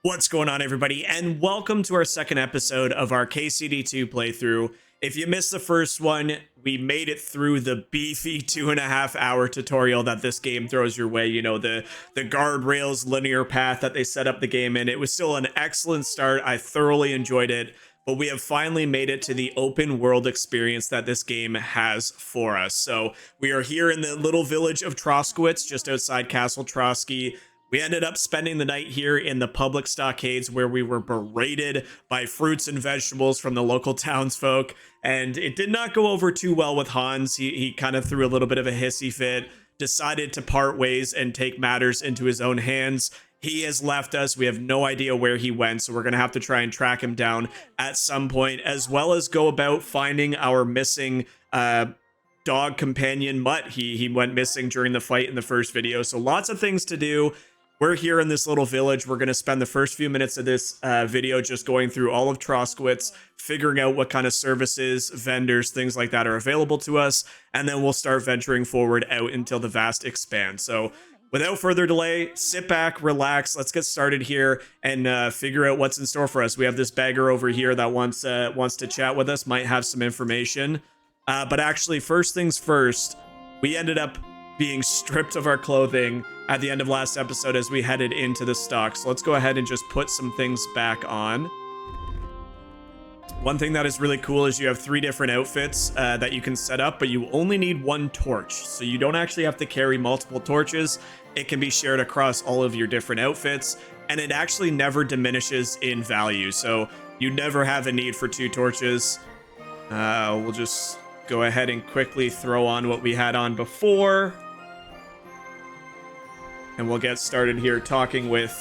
What's going on, everybody, and welcome to our second episode of our KCD2 playthrough. If you missed the first one, we made it through the beefy 2.5 hour tutorial that this game throws your way. You know, the guardrails linear path that they set up the game in. It was still an excellent start. I thoroughly enjoyed it, but we have finally made it to the open world experience that this game has for us. So we are here in the little village of Troskowitz, just outside Castle Trotsky. We ended up spending the night here in the public stockades where we were berated by fruits and vegetables from the local townsfolk. And it did not go over too well with Hans. He kind of threw a little bit of a hissy fit, decided to part ways and take matters into his own hands. He has left us. We have no idea where he went, so we're going to have to try and track him down at some point, as well as go about finding our missing dog companion, Mutt. He went missing during the fight in the first video, so lots of things to do. We're here in this little village. We're going to spend the first few minutes of this video just going through all of Troskowitz, figuring out what kind of services, vendors, things like that are available to us, and then we'll start venturing forward out until the vast expanse. So without further delay, sit back, relax, let's get started here and figure out what's in store for us. We have this beggar over here that wants to chat with us, might have some information. But actually, first things first, we ended up being stripped of our clothing at the end of last episode as we headed into the stock. So let's go ahead and just put some things back on. One thing that is really cool is you have 3 different outfits that you can set up, but you only need 1 torch. So you don't actually have to carry multiple torches. It can be shared across all of your different outfits, and it actually never diminishes in value. So you never have a need for 2 torches. We'll just go ahead and quickly throw on what we had on before. And we'll get started here talking with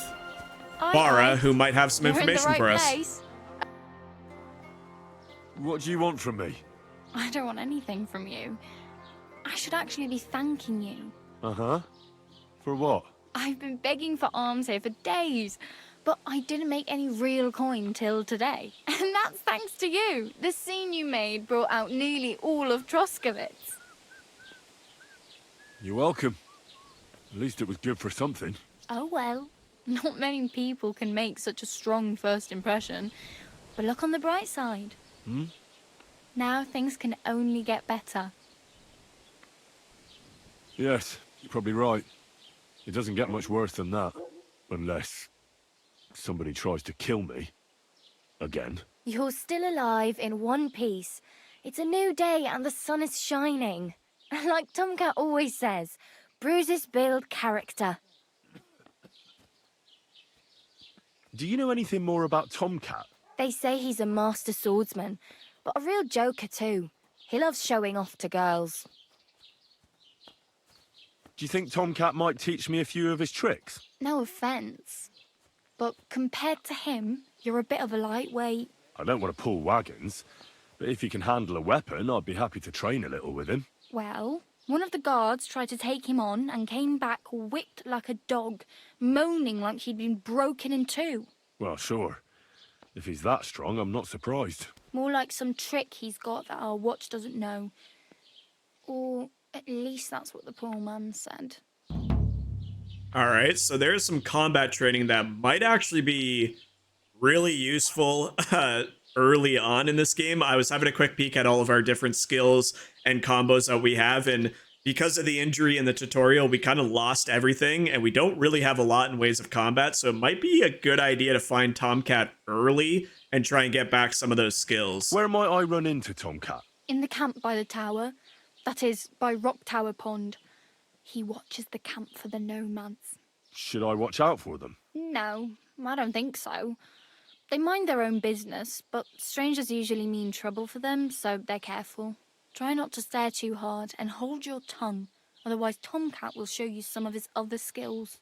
Bara, who might have some information for us. What do you want from me? I don't want anything from you. I should actually be thanking you. Uh-huh. For what? I've been begging for alms here for days, but I didn't make any real coin till today. And that's thanks to you. The scene you made brought out nearly all of Troskowitz. You're welcome. At least it was good for something. Oh well, not many people can make such a strong first impression. But look on the bright side. Now things can only get better. Yes, you're probably right. It doesn't get much worse than that. Unless somebody tries to kill me. Again. You're still alive in one piece. It's a new day and the sun is shining. Like Tomcat always says, bruises build character. Do you know anything more about Tomcat? They say he's a master swordsman, but a real joker too. He loves showing off to girls. Do you think Tomcat might teach me a few of his tricks? No offence, but compared to him, you're a bit of a lightweight. I don't want to pull wagons, but if he can handle a weapon, I'd be happy to train a little with him. Well, one of the guards tried to take him on and came back whipped like a dog, moaning like he'd been broken in 2. Well, sure. If he's that strong, I'm not surprised. More like some trick he's got that our watch doesn't know. Or at least that's what the poor man said. All right, so there's some combat training that might actually be really useful early on in this game. I was having a quick peek at all of our different skills and combos that we have, and because of the injury in the tutorial, we kind of lost everything, and we don't really have a lot in ways of combat, so it might be a good idea to find Tomcat early and try and get back some of those skills. Where might I run into Tomcat? In the camp by the tower. That is, by Rock Tower Pond. He watches the camp for the nomads. Should I watch out for them? No, I don't think so. They mind their own business, but strangers usually mean trouble for them, so they're careful. Try not to stare too hard and hold your tongue, otherwise Tomcat will show you some of his other skills.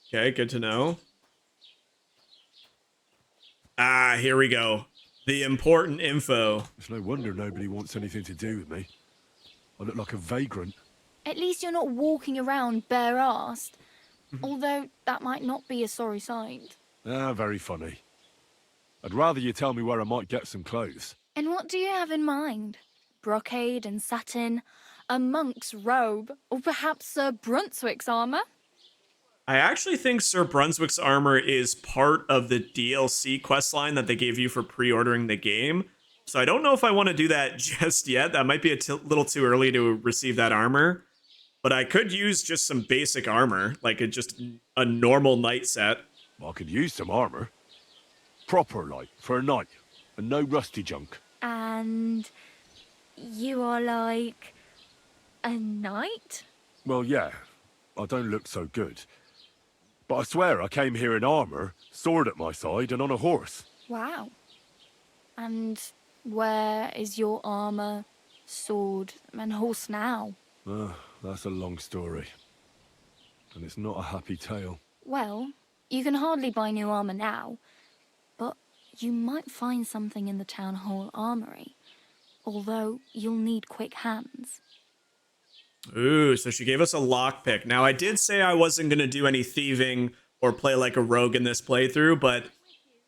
Okay, good to know. Ah, here we go. The important info. It's no wonder nobody wants anything to do with me. I look like a vagrant. At least you're not walking around bare-arsed, although that might not be a sorry sight. Ah, very funny. I'd rather you tell me where I might get some clothes. And what do you have in mind? Brocade and satin, a monk's robe, or perhaps Sir Brunswick's armour? I actually think Sir Brunswick's armor is part of the DLC questline that they gave you for pre-ordering the game. So I don't know if I want to do that just yet. That might be a little too early to receive that armor. But I could use just some basic armor, like just a normal knight set. I could use some armor. Proper, like, for a knight. And no rusty junk. And you are like a knight? Well, yeah. I don't look so good. But I swear I came here in armor, sword at my side, and on a horse. Wow. And where is your armor, sword, and horse now? That's a long story. And it's not a happy tale. Well, you can hardly buy new armor now, but you might find something in the town hall armory. Although you'll need quick hands. Ooh, so she gave us a lockpick. Now, I did say I wasn't going to do any thieving or play like a rogue in this playthrough, but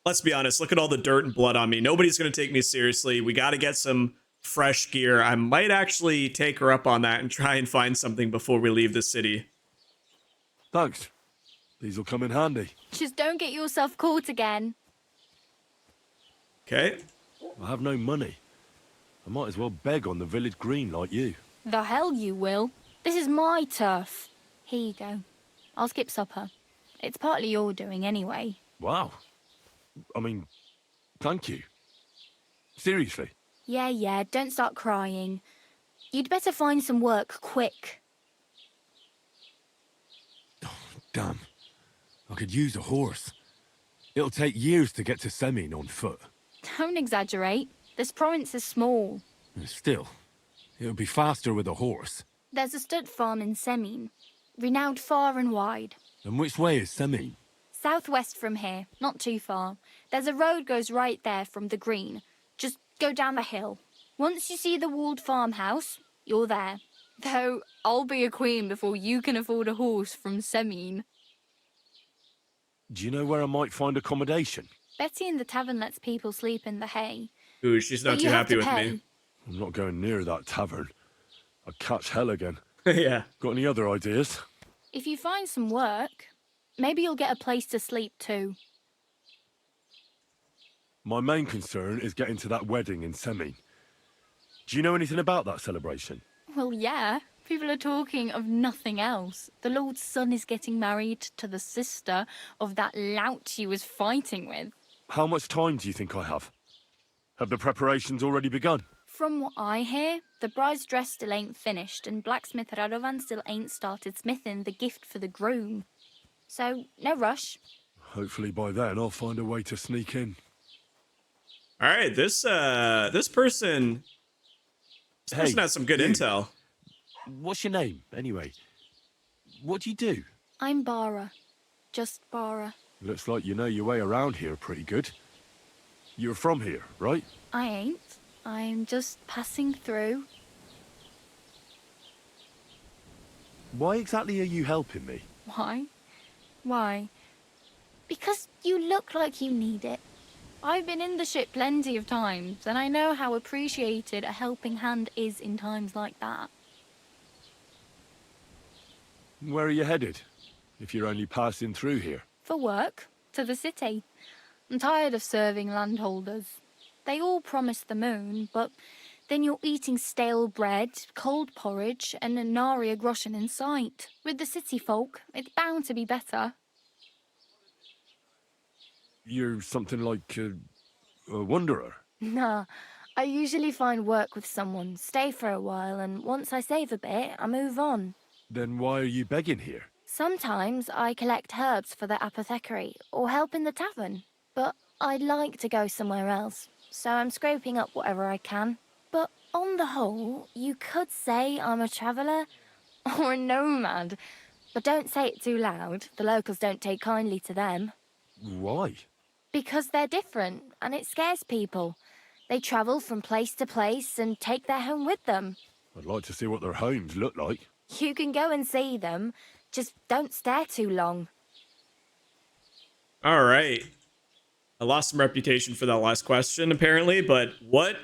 let's be honest, look at all the dirt and blood on me. Nobody's going to take me seriously. We got to get some fresh gear. I might actually take her up on that and try and find something before we leave the city. Thanks. These will come in handy. Just don't get yourself caught again. Okay. I have no money. I might as well beg on the village green like you. The hell you will. This is my turf. Here you go. I'll skip supper. It's partly your doing anyway. Wow. I mean, thank you. Seriously. Yeah, don't start crying. You'd better find some work quick. Damn. I could use a horse. It'll take years to get to Semin on foot. Don't exaggerate. This province is small. Still, it would be faster with a horse. There's a stud farm in Semin, renowned far and wide. And which way is Semin? Southwest from here, not too far. There's a road goes right there from the green. Just go down the hill. Once you see the walled farmhouse, you're there. Though I'll be a queen before you can afford a horse from Semin. Do you know where I might find accommodation? Betty in the tavern lets people sleep in the hay. Ooh, she's not But too you have happy to with pay. me. I'm not going near that tavern. I'd catch hell again. Yeah. Got any other ideas? If you find some work, maybe you'll get a place to sleep too. My main concern is getting to that wedding in Semin. Do you know anything about that celebration? Well, yeah. People are talking of nothing else. The Lord's son is getting married to the sister of that lout he was fighting with. How much time do you think I have? Have the preparations already begun? From what I hear, the bride's dress still ain't finished, and blacksmith Radovan still ain't started smithing the gift for the groom. So, no rush. Hopefully by then I'll find a way to sneak in. All right, this person has some good you. intel. What's your name, anyway? What do you do? I'm Bara. Just Bara. Looks like you know your way around here pretty good. You're from here, right? I ain't. I'm just passing through. Why exactly are you helping me? Why? Why? Because you look like you need it. I've been in the ship plenty of times, and I know how appreciated a helping hand is in times like that. Where are you headed? If you're only passing through here. For work, to the city. I'm tired of serving landholders. They all promise the moon, but then you're eating stale bread, cold porridge, and a naria groschen in sight. With the city folk, it's bound to be better. You're something like a wanderer. Nah, I usually find work with someone, stay for a while, and once I save a bit, I move on. Then why are you begging here? Sometimes I collect herbs for the apothecary, or help in the tavern. But I'd like to go somewhere else, so I'm scraping up whatever I can. But on the whole, you could say I'm a traveller or a nomad. But don't say it too loud, the locals don't take kindly to them. Why? Because they're different, and it scares people. They travel from place to place and take their home with them. I'd like to see what their homes look like. You can go and see them, just don't stare too long. All right. I lost some reputation for that last question, apparently, but what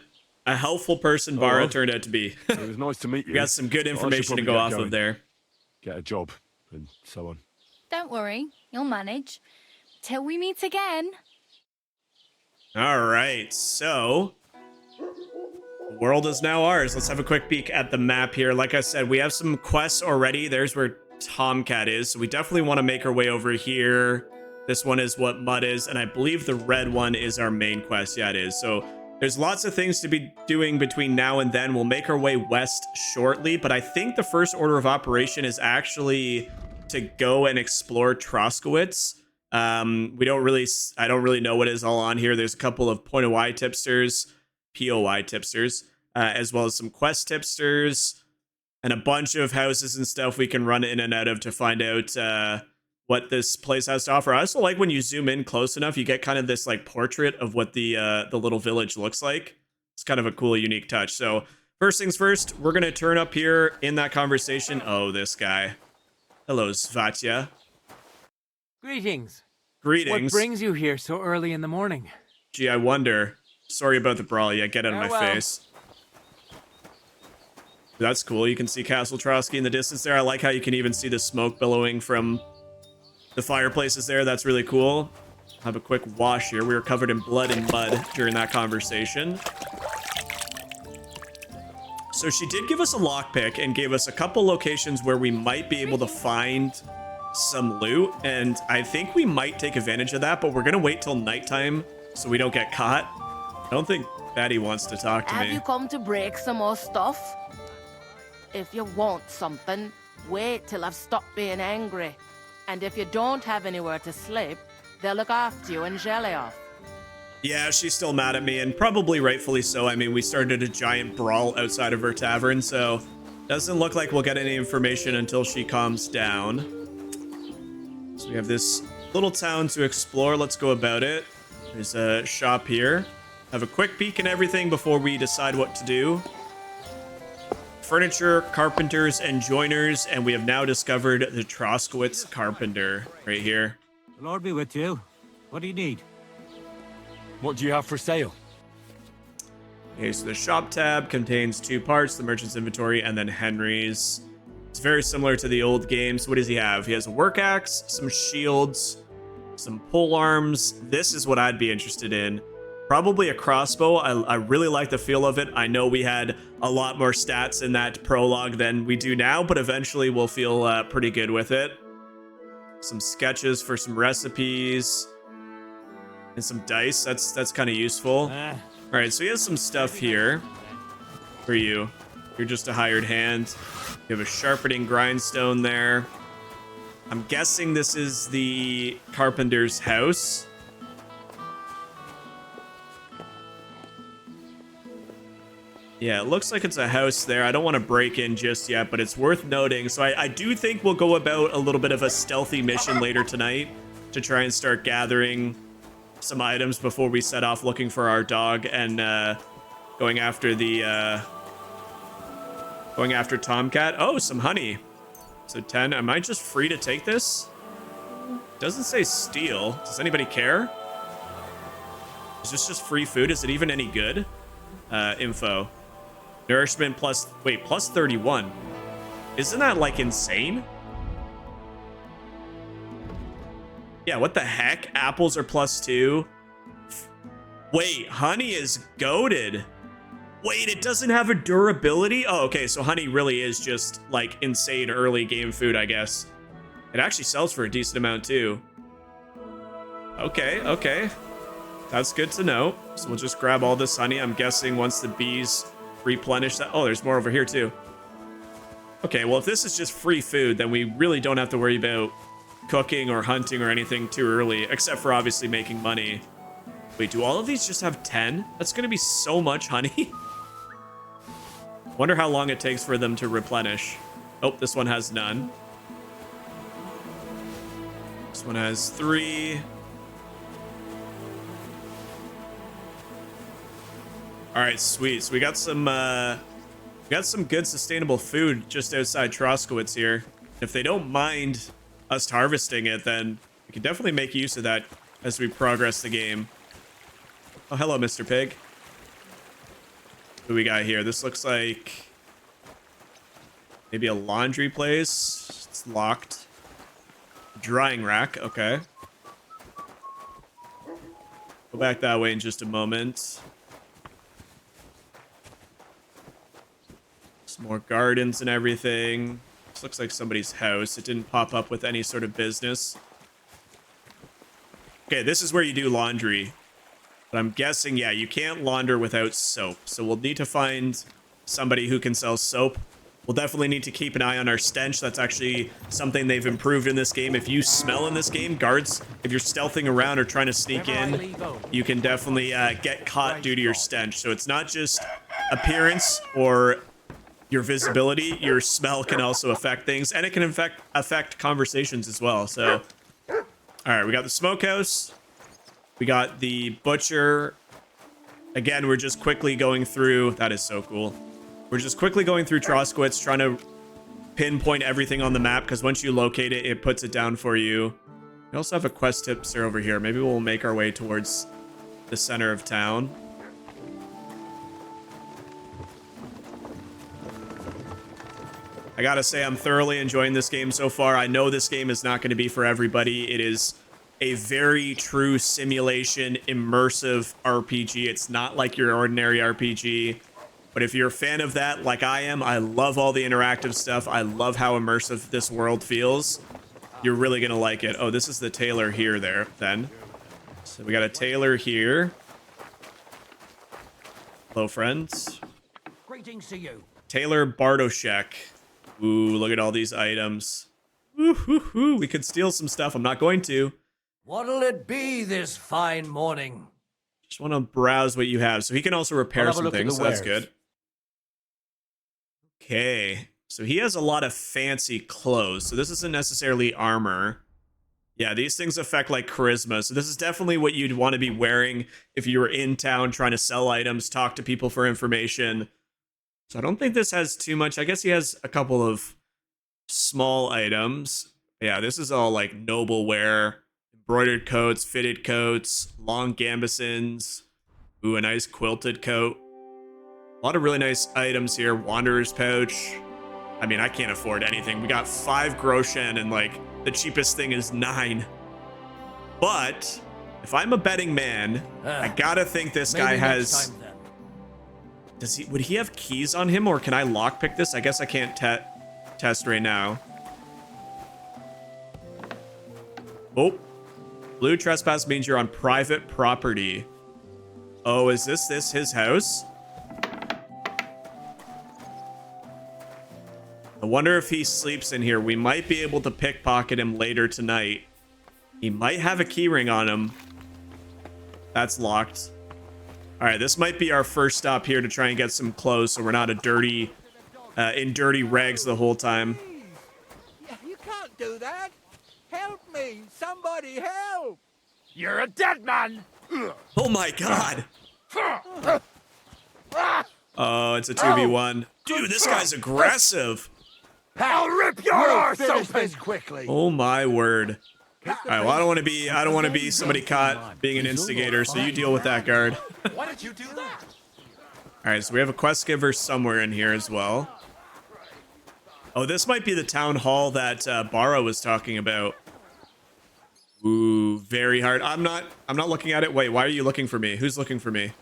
a helpful person Bara well. turned out to be. It was nice to meet you. We got some good I should information to probably go get off going. of there. Get a job, and so on. Don't worry, you'll manage. Till we meet again. All right, so the world is now ours. Let's have a quick peek at the map here. Like I said, we have some quests already. There's where Tomcat is, so we definitely want to make our way over here. This one is what Mud is, and I believe the red one is our main quest. Yeah, it is. So there's lots of things to be doing between now and then. We'll make our way west shortly, but I think the first order of operation is actually to go and explore Troskowitz. I don't really know what is all on here. There's a couple of POI tipsters, as well as some quest tipsters, and a bunch of houses and stuff we can run in and out of to find out what this place has to offer. I also like when you zoom in close enough, you get kind of this like portrait of what the little village looks like. It's kind of a cool, unique touch. So first things first, we're gonna turn up here in that conversation. Oh, this guy. Hello, Svatya. Greetings. Greetings. What brings you here so early in the morning? Gee, I wonder. Sorry about the brawl. Yeah, get out of my Farewell. face. That's cool. You can see Castle Trotsky in the distance there. I like how you can even see the smoke billowing from the fireplaces there. That's really cool. Have a quick wash here. We were covered in blood and mud during that conversation. So she did give us a lockpick and gave us a couple locations where we might be able to find some loot, and I think we might take advantage of that, but we're gonna wait till nighttime so we don't get caught. I don't think Betty wants to talk to Have me. you come to break some more stuff? If you want something, wait till I've stopped being angry. And if you don't have anywhere to sleep, they'll look after you and jelly off. Yeah, she's still mad at me, and probably rightfully so. I mean, we started a giant brawl outside of her tavern, so doesn't look like we'll get any information until she calms down. So we have this little town to explore. Let's go about it. There's a shop here. Have a quick peek and everything before we decide what to do. Furniture, carpenters, and joiners, and we have now discovered the Troskowitz carpenter right here. The Lord be with you. What do you need? What do you have for sale? Okay, so the shop tab contains two parts, the merchant's inventory and then Henry's. It's very similar to the old games. What does he have? He has a work axe, some shields, some pole arms. This is what I'd be interested in. Probably a crossbow. I really like the feel of it. I know we had a lot more stats in that prologue than we do now, but eventually we'll feel pretty good with it. Some sketches for some recipes. And some dice. That's kind of useful. All right, so he has some stuff here for you. You're just a hired hand. You have a sharpening grindstone there. I'm guessing this is the carpenter's house. Yeah, it looks like it's a house there. I don't want to break in just yet, but it's worth noting. So I do think we'll go about a little bit of a stealthy mission later tonight to try and start gathering some items before we set off looking for our dog and going after Tomcat. Oh, some honey. So 10. Am I just free to take this? Doesn't say steal. Does anybody care? Is this just free food? Is it even any good? Info. Nourishment plus 31. Isn't that like insane? Yeah, what the heck? Apples are +2. Wait, honey is goated. Wait, it doesn't have a durability? Oh, okay, so honey really is just like insane early game food, I guess. It actually sells for a decent amount too. Okay. That's good to know. So we'll just grab all this honey. I'm guessing once the bees replenish that. Oh, there's more over here too. Okay, well, if this is just free food, then we really don't have to worry about cooking or hunting or anything too early, except for obviously making money. Wait, do all of these just have 10? That's gonna be so much honey. Wonder how long it takes for them to replenish. Oh, this one has none. This one has 3. All right, sweet. So we got some good sustainable food just outside Troskowitz here. If they don't mind us harvesting it, then we can definitely make use of that as we progress the game. Oh, hello, Mr. Pig. Who we got here? This looks like maybe a laundry place. It's locked. Drying rack, okay. Go back that way in just a moment. Some more gardens and everything. This looks like somebody's house. It didn't pop up with any sort of business. Okay, this is where you do laundry. But I'm guessing, yeah, you can't launder without soap. So we'll need to find somebody who can sell soap. We'll definitely need to keep an eye on our stench. That's actually something they've improved in this game. If you smell in this game, guards, if you're stealthing around or trying to sneak in, you can definitely get caught due to your stench. So it's not just appearance or your visibility. Your smell can also affect things, and it can affect conversations as well. So, all right, we got the smokehouse. We got the butcher. Again, we're just quickly going through. That is so cool. We're just quickly going through Troskowitz, trying to pinpoint everything on the map, because once you locate it, it puts it down for you. We also have a quest tipster over here. Maybe we'll make our way towards the center of town. I gotta say, I'm thoroughly enjoying this game so far. I know this game is not going to be for everybody. It is a very true simulation, immersive RPG. It's not like your ordinary RPG. But if you're a fan of that, like I am, I love all the interactive stuff. I love how immersive this world feels. You're really going to like it. Oh, this is the tailor here, then. So we got a tailor here. Hello, friends. Greetings to you. Taylor Bartoshek. Ooh, look at all these items. Ooh, we could steal some stuff. I'm not going to. What'll it be this fine morning? Just want to browse what you have. So he can also repair some things, so that's good. Okay, so he has a lot of fancy clothes. So this isn't necessarily armor. Yeah, these things affect like charisma. So this is definitely what you'd want to be wearing if you were in town trying to sell items, talk to people for information. So I don't think this has too much. I guess he has a couple of small items. Yeah, this is all like noble wear. Embroidered coats, fitted coats, long gambesons. Ooh, a nice quilted coat. A lot of really nice items here. Wanderer's pouch. I mean, I can't afford anything. We got 5 groschen and like the cheapest thing is 9. But if I'm a betting man, I gotta think this guy has... Would he have keys on him, or can I lockpick this? I guess I can't test right now. Oh. Blue trespass means you're on private property. Oh, is this his house? I wonder if he sleeps in here. We might be able to pickpocket him later tonight. He might have a key ring on him. That's locked. All right, this might be our first stop here to try and get some clothes so we're not in dirty rags the whole time. You can't do that. Help me! Somebody help! You're a dead man! Oh my god! Oh, it's a 2v1. Dude, this guy's aggressive. I'll rip your arse Finish open! this quickly. Oh my word. All right, well, I don't want to be somebody caught being an instigator, so you deal with that, guard. Why did you do that? All right, so we have a quest giver somewhere in here as well. Oh, this might be the town hall that Bara was talking about. Ooh, very hard. I'm not looking at it. Wait, why are you looking for me? Who's looking for me?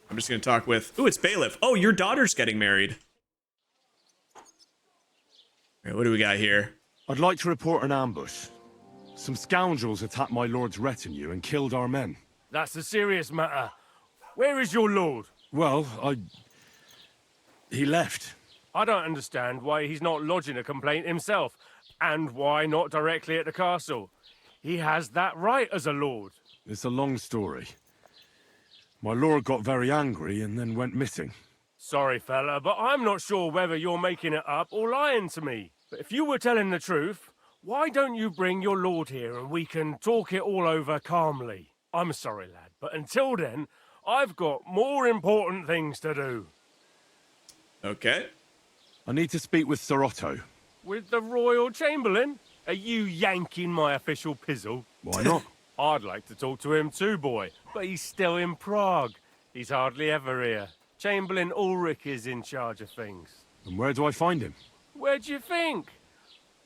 I'm just gonna talk with... Ooh, it's Bailiff. Oh, your daughter's getting married. All right, what do we got here? I'd like to report an ambush. Some scoundrels attacked my lord's retinue and killed our men. That's a serious matter. Where is your lord? Well, he left. I don't understand why he's not lodging a complaint himself, and why not directly at the castle. He has that right as a lord. It's a long story. My lord got very angry and then went missing. Sorry, fella, but I'm not sure whether you're making it up or lying to me. But if you were telling the truth, why don't you bring your lord here and we can talk it all over calmly? I'm sorry, lad, but until then, I've got more important things to do. Okay. I need to speak with Sir Otto. With the Royal Chamberlain? Are you yanking my official pizzle? Why not? I'd like to talk to him too, boy, but he's still in Prague. He's hardly ever here. Chamberlain Ulrich is in charge of things. And where do I find him? Where do you think?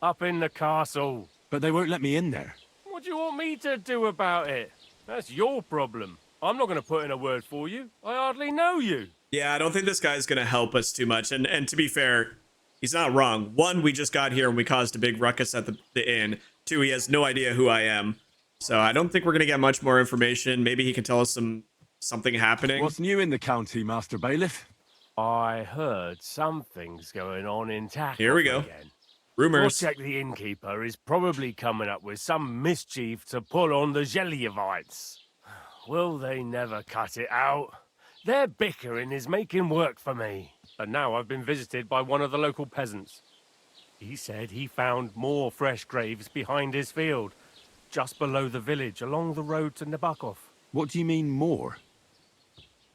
Up in the castle. But they won't let me in there. What do you want me to do about it? That's your problem. I'm not going to put in a word for you. I hardly know you. Yeah, I don't think this guy's going to help us too much. And to be fair, he's not wrong. One, we just got here and we caused a big ruckus at the inn. Two, he has no idea who I am. So I don't think we're going to get much more information. Maybe he can tell us something happening. What's new in the county, Master Bailiff? I heard something's going on in Tackle. Here we go. Again. Rumors. Check the innkeeper is probably coming up with some mischief to pull on the Gelievites. Will they never cut it out? Their bickering is making work for me. And now I've been visited by one of the local peasants. He said he found more fresh graves behind his field, just below the village, along the road to Nabokov. What do you mean, more?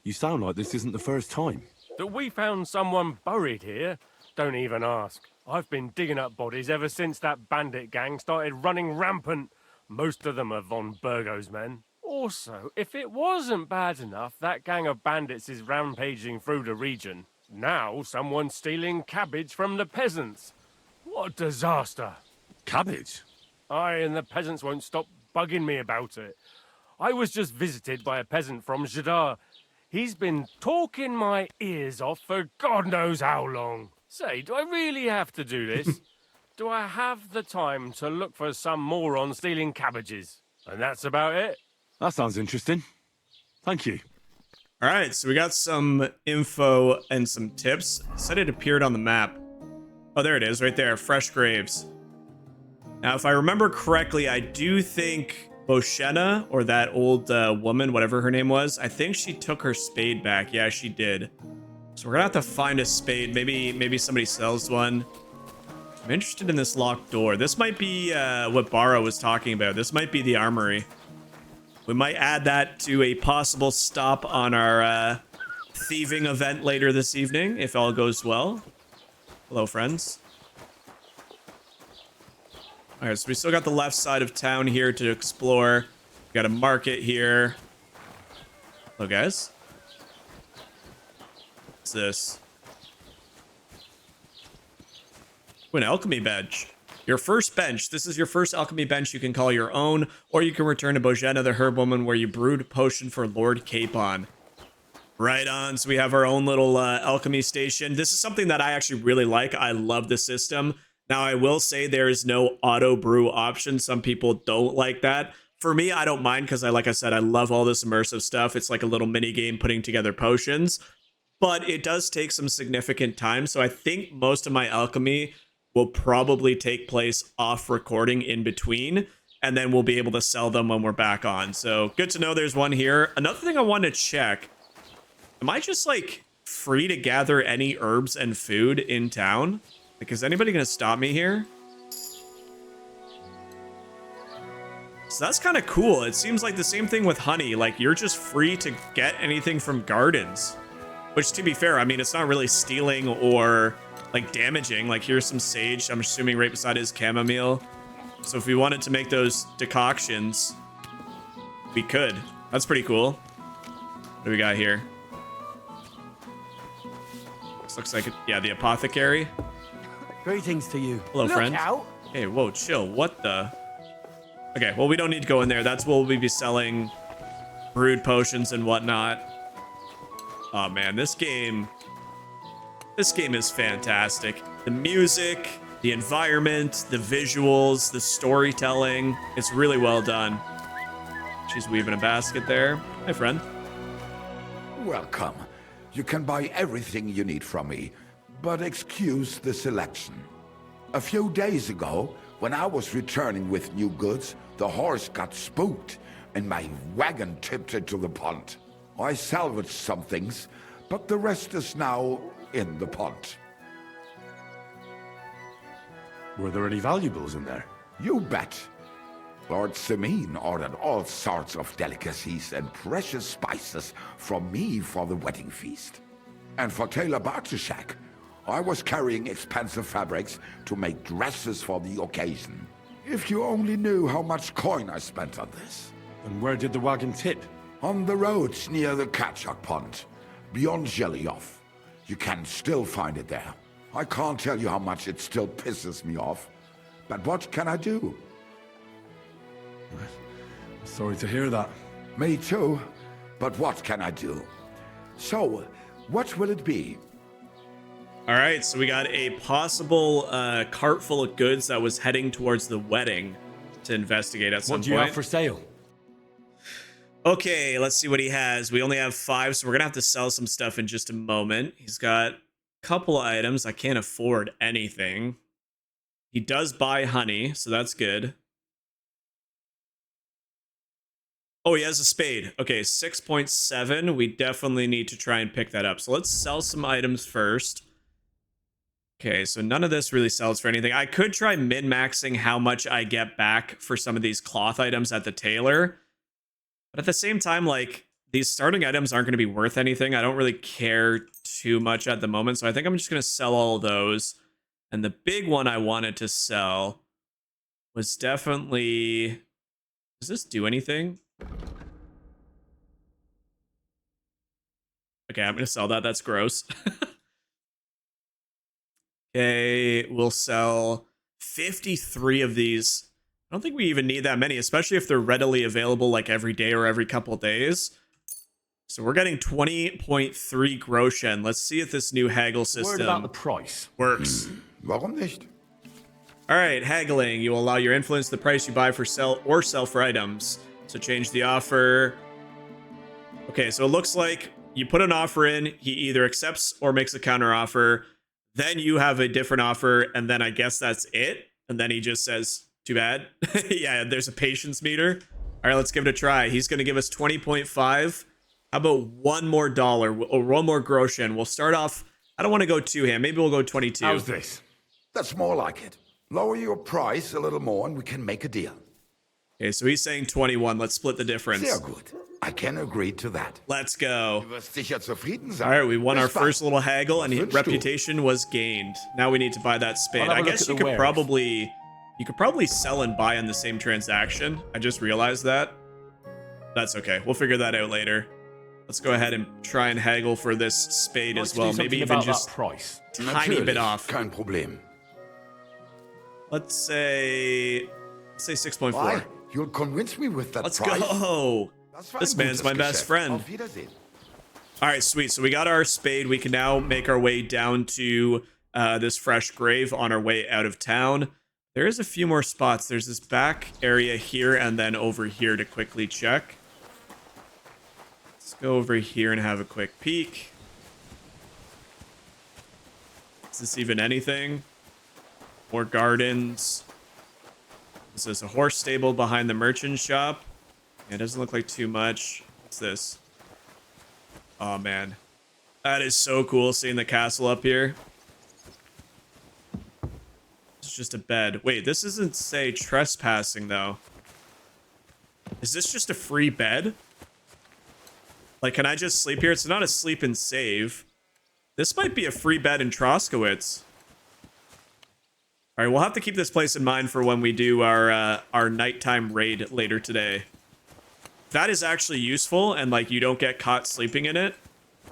You sound like this isn't the first time. That we found someone buried here? Don't even ask. I've been digging up bodies ever since that bandit gang started running rampant. Most of them are von Burgo's men. Also, if it wasn't bad enough that gang of bandits is rampaging through the region, now someone's stealing cabbage from the peasants. What a disaster. Cabbage? Aye, and the peasants won't stop bugging me about it. I was just visited by a peasant from Jadar. He's been talking my ears off for God knows how long. Say, do I really have to do this? Do I have the time to look for some moron stealing cabbages? And that's about it. That sounds interesting. Thank you. All right, so we got some info and some tips. It said it appeared on the map. Oh, there it is, right there. Fresh graves. Now, if I remember correctly, I do think Boshena, or that old woman, whatever her name was, I think she took her spade back. Yeah, she did. So we're gonna have to find a spade. Maybe somebody sells one. I'm interested in this locked door. This might be what Bara was talking about. This might be the armory. We might add that to a possible stop on our thieving event later this evening, if all goes well. Hello, friends. All right, so we still got the left side of town here to explore. We got a market here. Hello, guys. What's this? Ooh, an alchemy bench. Your first bench. This is your first alchemy bench you can call your own, or you can return to Bojena, the herb woman, where you brewed a potion for Lord Capon. Right on. So we have our own little alchemy station. This is something that I actually really like. I love the system. Now, I will say there is no auto brew option. Some people don't like that. For me, I don't mind because like I said, I love all this immersive stuff. It's like a little mini game putting together potions, but it does take some significant time. So I think most of my alchemy will probably take place off recording in between, and then we'll be able to sell them when we're back on. So good to know there's one here. Another thing I want to check, am I just like free to gather any herbs and food in town? Like, is anybody going to stop me here? So that's kind of cool. It seems like the same thing with honey. Like, you're just free to get anything from gardens. Which, to be fair, I mean, it's not really stealing or, like, damaging. Like, here's some sage, I'm assuming right beside his chamomile. So if we wanted to make those decoctions, we could. That's pretty cool. What do we got here? This looks like, yeah, the apothecary. Greetings to you. Hello, friend. Out. Hey, whoa, chill. What the? Okay, well, we don't need to go in there. That's where we'll be selling brewed potions and whatnot. Oh, man, this game is fantastic. The music, the environment, the visuals, the storytelling. It's really well done. She's weaving a basket there. Hi, friend. Welcome. You can buy everything you need from me, but excuse the selection. A few days ago, when I was returning with new goods, the horse got spooked and my wagon tipped into the pond. I salvaged some things, but the rest is now in the pond. Were there any valuables in there? You bet. Lord Semin ordered all sorts of delicacies and precious spices from me for the wedding feast. And for Taylor Bartushak, I was carrying expensive fabrics to make dresses for the occasion. If you only knew how much coin I spent on this. And where did the wagon tip? On the roads near the Katchak Pond, beyond Zhelyov. You can still find it there. I can't tell you how much it still pisses me off. But what can I do? Sorry to hear that. Me too. But what can I do? So, what will it be? All right, so we got a possible cart full of goods that was heading towards the wedding to investigate at some What do you point. have for sale? Okay, let's see what he has. We only have 5, so we're gonna have to sell some stuff in just a moment. He's got a couple items. I can't afford anything. He does buy honey, so that's good. Oh, he has a spade. Okay, 6.7. We definitely need to try and pick that up. So let's sell some items first. Okay, so none of this really sells for anything. I could try min-maxing how much I get back for some of these cloth items at the tailor. But at the same time, like, these starting items aren't going to be worth anything. I don't really care too much at the moment. So I think I'm just going to sell all of those. And the big one I wanted to sell was definitely... Does this do anything? Okay, I'm going to sell that. That's gross. Okay, we'll sell 53 of these. I don't think we even need that many, especially if they're readily available like every day or every couple days. So we're getting 20.3 Groschen. Let's see if this new haggle Word about system the price. works. Warum nicht? All right, haggling. You will allow your influence the price you buy for sell for items. So change the offer. Okay, so it looks like you put an offer in, he either accepts or makes a counter offer. Then you have a different offer, and then I guess that's it. And then he just says, too bad. Yeah, there's a patience meter. All right, let's give it a try. He's going to give us 20.5. How about $1 more or 1 more Groschen? We'll start off. I don't want to go 2 here. Maybe we'll go 22. How's this? That's more like it. Lower your price a little more and we can make a deal. Okay, so he's saying 21. Let's split the difference. Sehr gut. I can agree to that. Let's go. Du wirst sicher zufrieden sein. All right, we won our Bis bald. first little haggle, Was and wünschst du? reputation was gained. Now we need to buy that spade. I'll have I a look guess at you the could wares. probably sell and buy in the same transaction. I just realized that. That's okay. We'll figure that out later. Let's go ahead and try and haggle for this spade as well. Maybe even about just that price. tiny bit Natürlich, off. Kein Problem. Let's say 6.4. Why? You'll convince me with that Let's price. go. Das war This ein man's gutes my best Geschäft. friend. Auf Wiedersehen. All right, sweet. So we got our spade. We can now make our way down to this fresh grave on our way out of town. There is a few more spots. There's this back area here and then over here to quickly check. Let's go over here and have a quick peek. Is this even anything? More gardens. This is a horse stable behind the merchant shop. Yeah, it doesn't look like too much. What's this? Oh, man. That is so cool seeing the castle up here. It's just a bed. Wait, this doesn't say trespassing, though. Is this just a free bed? Like, can I just sleep here? It's not a sleep and save. This might be a free bed in Troskowitz. All right, we'll have to keep this place in mind for when we do our nighttime raid later today. That is actually useful, and like you don't get caught sleeping in it.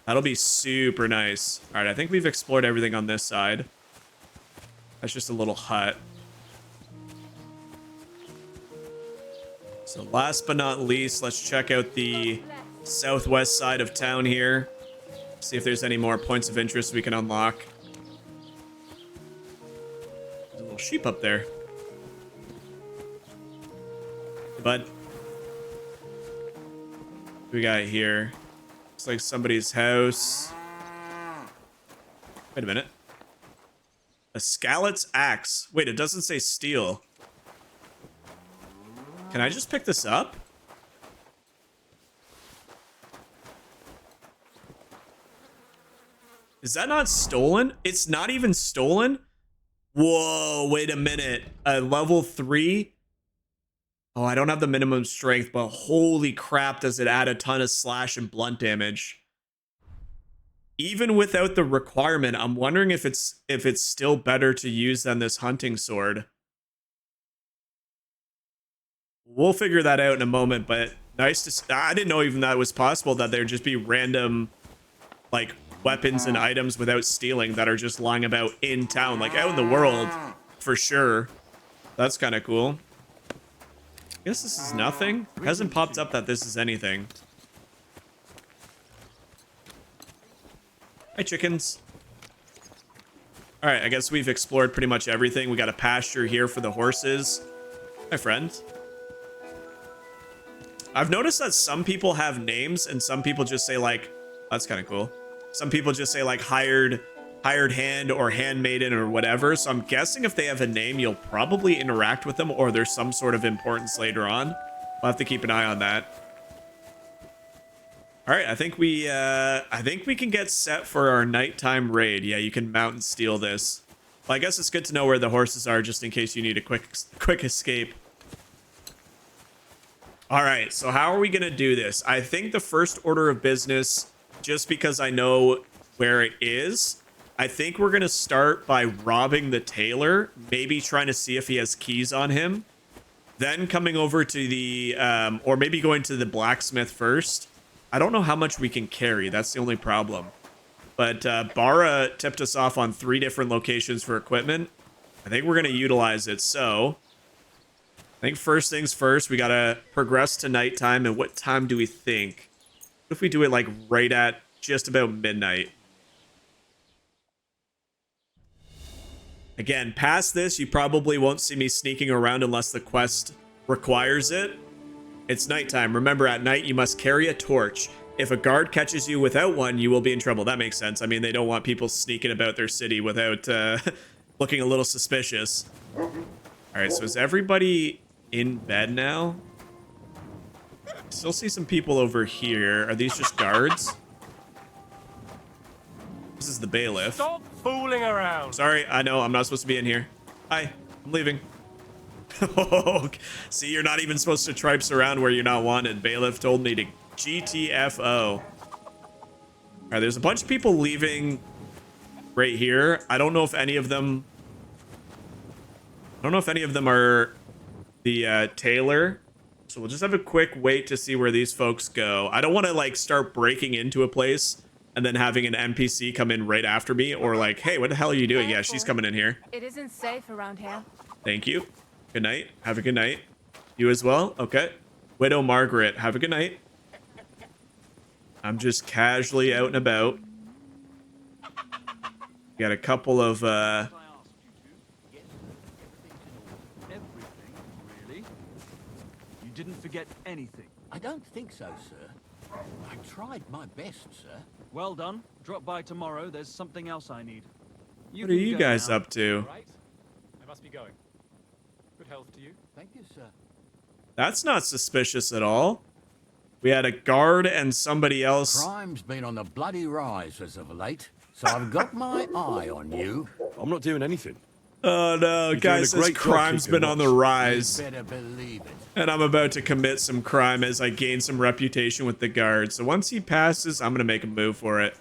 That'll be super nice. All right, I think we've explored everything on this side. That's just a little hut. So last but not least, let's check out the southwest side of town here. See if there's any more points of interest we can unlock. There's a little sheep up there. Hey, bud. What we got here? Looks like somebody's house. Wait a minute. A Scallet's axe. Wait, it doesn't say steel. Can I just pick this up? Is that not stolen? It's not even stolen? Whoa, wait a minute. Level 3? Oh, I don't have the minimum strength, but holy crap, does it add a ton of slash and blunt damage. Even without the requirement, I'm wondering if it's still better to use than this hunting sword. We'll figure that out in a moment, but nice to... I didn't know even that was possible, that there'd just be random, like, weapons and items without stealing that are just lying about in town, like out in the world, for sure. That's kind of cool. I guess this is nothing. It hasn't popped up that this is anything. Hi, chickens. All right, I guess we've explored pretty much everything. We got a pasture here for the horses. Hi, friend. I've noticed that some people have names and some people just say like, that's kind of cool. Some people just say like hired hand or handmaiden or whatever. So I'm guessing if they have a name, you'll probably interact with them or there's some sort of importance later on. We'll have to keep an eye on that. All right, I think we can get set for our nighttime raid. Yeah, you can mount and steal this. Well, I guess it's good to know where the horses are just in case you need a quick escape. All right, so how are we gonna do this? I think the first order of business, just because I know where it is, I think we're gonna start by robbing the tailor, maybe trying to see if he has keys on him, then coming over to the, or maybe going to the blacksmith first. I don't know how much we can carry. That's the only problem. But Bara tipped us off on 3 different locations for equipment. I think we're going to utilize it. So I think first things first, we got to progress to nighttime. And what time do we think? What if we do it like right at just about midnight? Again, past this, you probably won't see me sneaking around unless the quest requires it. It's nighttime. Remember, at night, you must carry a torch. If a guard catches you without one, you will be in trouble. That makes sense. I mean, they don't want people sneaking about their city without looking a little suspicious. All right, so is everybody in bed now? Still see some people over here. Are these just guards? This is the bailiff. Stop fooling around. Sorry, I know. I'm not supposed to be in here. Hi, I'm leaving. See, you're not even supposed to tripes around where you're not wanted. Bailiff told me to GTFO. All right, there's a bunch of people leaving right here. I don't know if any of them are the tailor. So we'll just have a quick wait to see where these folks go. I don't want to like start breaking into a place and then having an NPC come in right after me or like, hey, what the hell are you doing? Yeah, she's coming in here. It isn't safe around here. Thank you. Good night. Have a good night. You as well? Okay. Widow Margaret, have a good night. I'm just casually out and about. Got a couple of, Everything, really? You didn't forget anything. I don't think so, sir. I tried my best, sir. Well done. Drop by tomorrow. There's something else I need. What are you guys up to? Right? I must be going. Good health to you. Thank you, sir. That's not suspicious at all. We had a guard and somebody else. Crime's been on the bloody rise as of late, so I've got my eye on you. I'm not doing anything. Oh no, You're guy doing a says great job, crime's keeping been on the watch. rise. You better believe it. And I'm about to commit some crime as I gain some reputation with the guard. So once he passes, I'm going to make a move for it.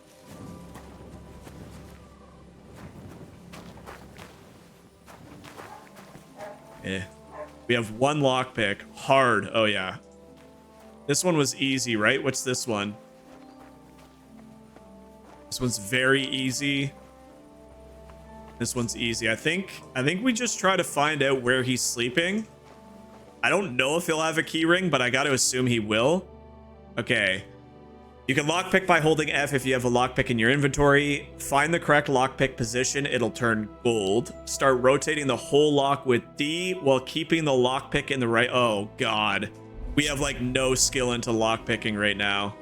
We have 1 lockpick. Hard. Oh, yeah. This one was easy, right? What's this one? This one's very easy. This one's easy. I think we just try to find out where he's sleeping. I don't know if he'll have a key ring, but I got to assume he will. Okay. You can lockpick by holding F if you have a lockpick in your inventory. Find the correct lockpick position. It'll turn gold. Start rotating the whole lock with D while keeping the lockpick in the right. Oh, God. We have, like, no skill into lockpicking right now.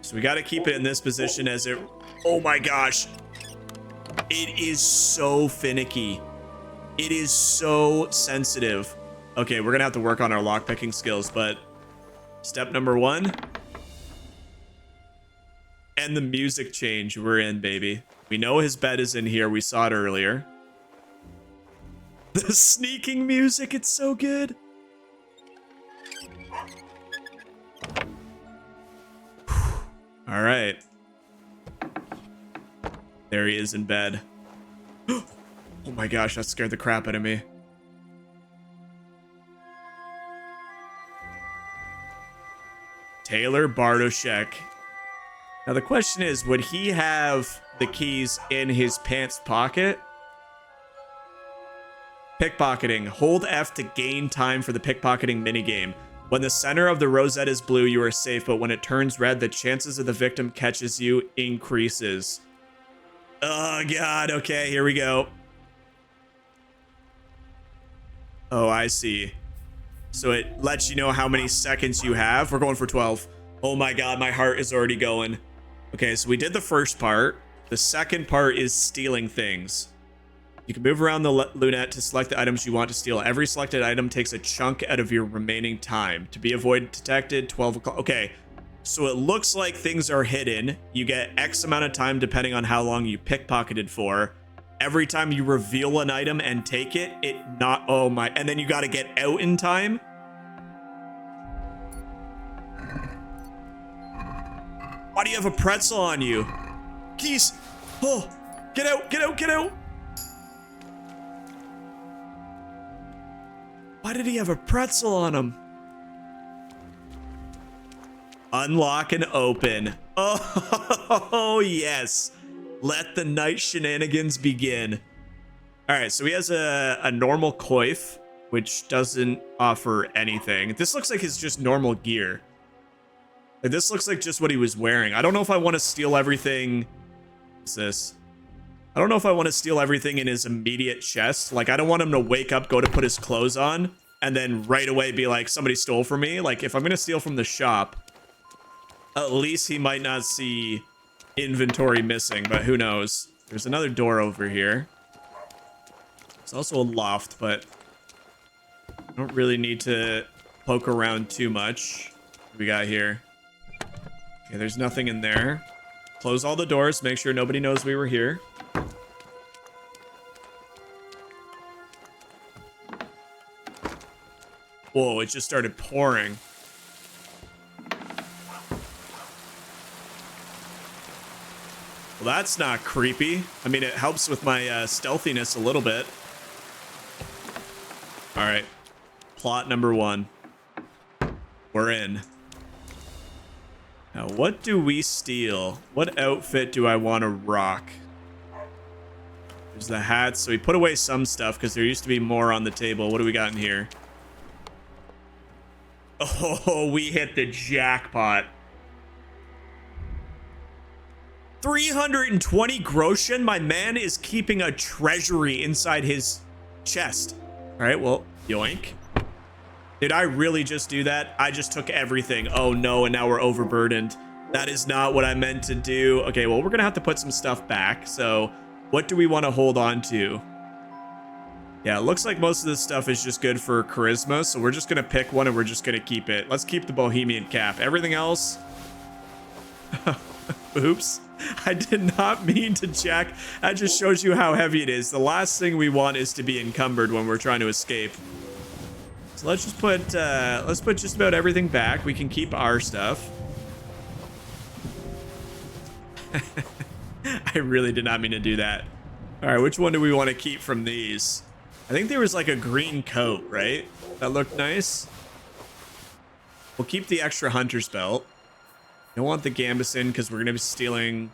So we got to keep it in this position as it... Oh, my gosh. It is so finicky. It is so sensitive. Okay, we're going to have to work on our lockpicking skills, but step number 1. And the music change. We're in, baby. We know his bed is in here. We saw it earlier. The sneaking music, it's so good. All right. There he is in bed. Oh my gosh, that scared the crap out of me. Taylor Bartoshek. Now the question is, would he have the keys in his pants pocket? Pickpocketing. Hold F to gain time for the pickpocketing minigame. When the center of the rosette is blue, you are safe, but when it turns red, the chances of the victim catches you increases. Oh, God. Okay, here we go. Oh, I see. So it lets you know how many seconds you have. We're going for 12. Oh, my God. My heart is already going. Okay, so we did the first part. The second part is stealing things. You can move around the lunette to select the items you want to steal. Every selected item takes a chunk out of your remaining time. To be avoided detected, 12 o'clock. Okay, so it looks like things are hidden. You get X amount of time depending on how long you pickpocketed for. Every time you reveal an item and take it, oh my, and then you got to get out in time. Why do you have a pretzel on you? Keys. Oh, get out, get out, get out. Why did he have a pretzel on him? Unlock and open. Oh, yes. Let the night shenanigans begin. All right, so he has a normal coif, which doesn't offer anything. This looks like his just normal gear. Like, this looks like just what he was wearing. I don't know if I want to steal everything. What's this? I don't know if I want to steal everything in his immediate chest. Like, I don't want him to wake up, go to put his clothes on, and then right away be like, somebody stole from me. Like, if I'm going to steal from the shop, at least he might not see inventory missing, but who knows? There's another door over here. There's also a loft, but I don't really need to poke around too much. What we got here? Okay, there's nothing in there. Close all the doors. Make sure nobody knows we were here. Whoa, it just started pouring. Well, that's not creepy. I mean, it helps with my stealthiness a little bit. All right. Plot number 1. We're in. Now, what do we steal? What outfit do I want to rock? There's the hat. So we put away some stuff because there used to be more on the table. What do we got in here? Oh, we hit the jackpot. 320 groschen. My man is keeping a treasury inside his chest. All right, well, yoink. Did I really just do that? I just took everything. Oh no, and now we're overburdened. That is not what I meant to do. Okay, well, we're gonna have to put some stuff back. So what do we want to hold on to? Yeah, it looks like most of this stuff is just good for charisma. So we're just gonna pick one and we're just gonna keep it. Let's keep the Bohemian cap. Everything else. Oops. I did not mean to jack. That just shows you how heavy it is. The last thing we want is to be encumbered when we're trying to escape. So let's put just about everything back. We can keep our stuff. I really did not mean to do that. All right, which one do we want to keep from these? I think there was like a green coat, right? That looked nice. We'll keep the extra hunter's belt. Don't want the gambeson because we're going to be stealing.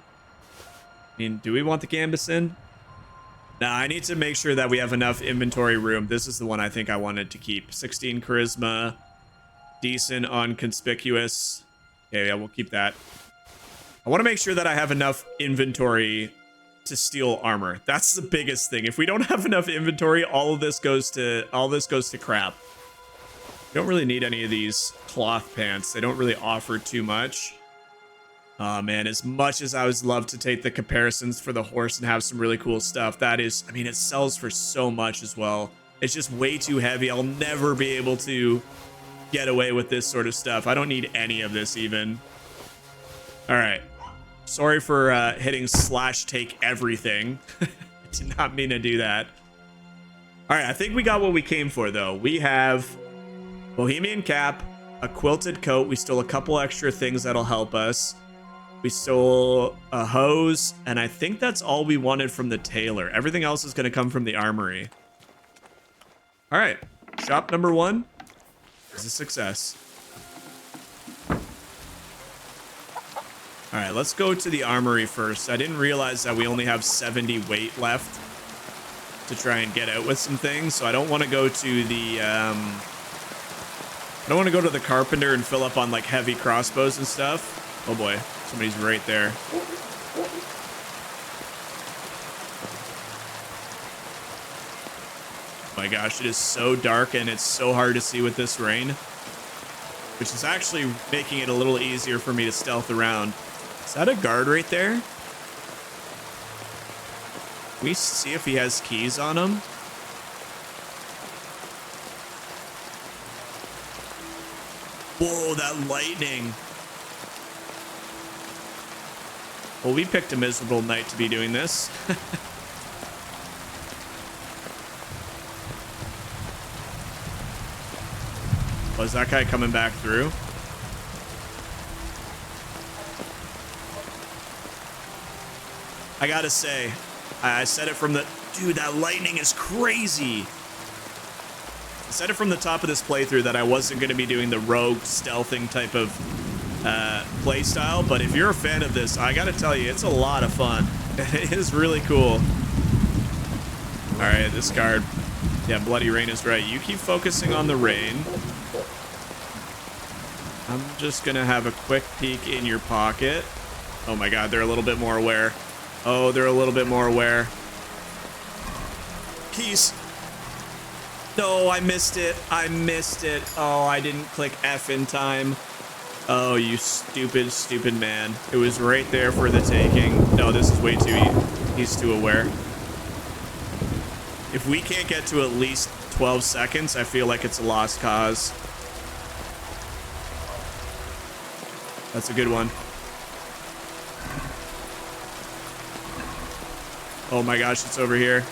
I mean, do we want the gambeson? Nah, I need to make sure that we have enough inventory room. This is the one I think I wanted to keep. 16 charisma. Decent on conspicuous. Okay, yeah, we'll keep that. I want to make sure that I have enough inventory to steal armor. That's the biggest thing. If we don't have enough inventory, all this goes to crap. We don't really need any of these cloth pants. They don't really offer too much. Oh man, as much as I would love to take the comparisons for the horse and have some really cool stuff, that is, I mean, it sells for so much as well. It's just way too heavy. I'll never be able to get away with this sort of stuff. I don't need any of this even. All right. Sorry for hitting slash take everything. I did not mean to do that. All right, I think we got what we came for though. We have Bohemian cap, a quilted coat. We stole a couple extra things that'll help us. We stole a hose, and I think that's all we wanted from the tailor. Everything else is going to come from the armory. All right, shop number 1 is a success. All right, let's go to the armory first. I didn't realize that we only have 70 weight left. to try and get out with some things. So I don't want to go to the I don't want to go to the carpenter and fill up on like heavy crossbows and stuff. Oh boy, somebody's right there. Oh my gosh, it is so dark and it's so hard to see with this rain, which is actually making it a little easier for me to stealth around. Is that a guard right there? Can we see if he has keys on him? Whoa, that lightning. Well, we picked a miserable night to be doing this. Was that guy coming back through? I gotta say, I said it from the... Dude, that lightning is crazy. I said it from the top of this playthrough that I wasn't going to be doing the rogue stealthing type of play style, but if you're a fan of this, I gotta tell you, it's a lot of fun. It is really cool. All right, this card. Yeah, Bloody Rain is right. You keep focusing on the rain. I'm just gonna have a quick peek in your pocket. Oh my god, they're a little bit more aware. Oh, they're a little bit more aware. Keys. No, I missed it. I missed it. Oh, I didn't click F in time. Oh, you stupid, stupid man. It was right there for the taking. No, this is way too... He's too aware. If we can't get to at least 12 seconds, I feel like it's a lost cause. That's a good one. Oh my gosh, it's over here.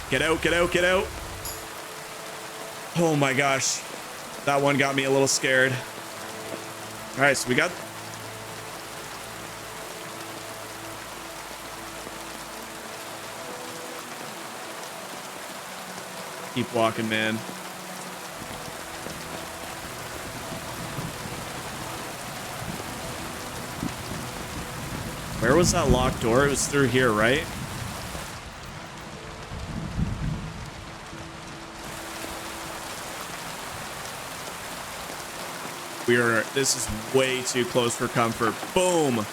Get out, get out, get out. Oh my gosh. That one got me a little scared. All right, so we got... Keep walking, man. Where was that locked door? It was through here, right? This is way too close for comfort. Boom.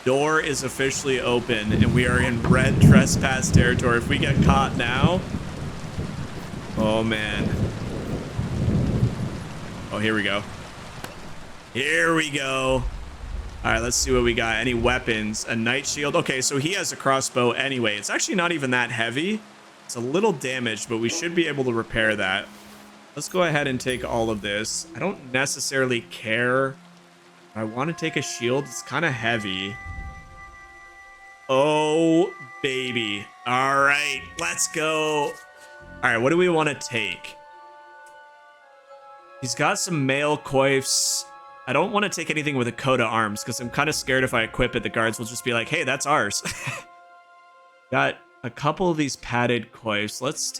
Door is officially open and we are in red trespass territory. If we get caught now. Oh man. Oh, here we go. Here we go. All right, let's see what we got. Any weapons? A night shield. Okay, so he has a crossbow anyway. It's actually not even that heavy. It's a little damaged, but we should be able to repair that. Let's go ahead and take all of this. I don't necessarily care. I want to take a shield. It's kind of heavy. Oh, baby. All right, let's go. All right, what do we want to take? He's got some mail coifs. I don't want to take anything with a coat of arms because I'm kind of scared if I equip it, the guards will just be like, hey, that's ours. Got a couple of these padded coifs. Let's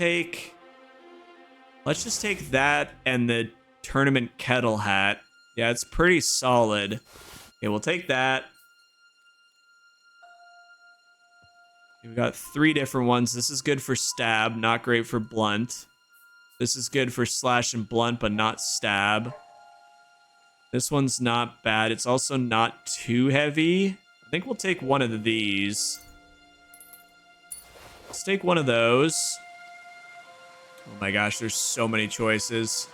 just take that and the tournament kettle hat. Yeah, it's pretty solid. Okay, we'll take that. We've got 3 different ones. This is good for stab, not great for blunt. This is good for slash and blunt, but not stab. This one's not bad. It's also not too heavy. I think we'll take one of these. Let's take one of those. Oh my gosh, there's so many choices.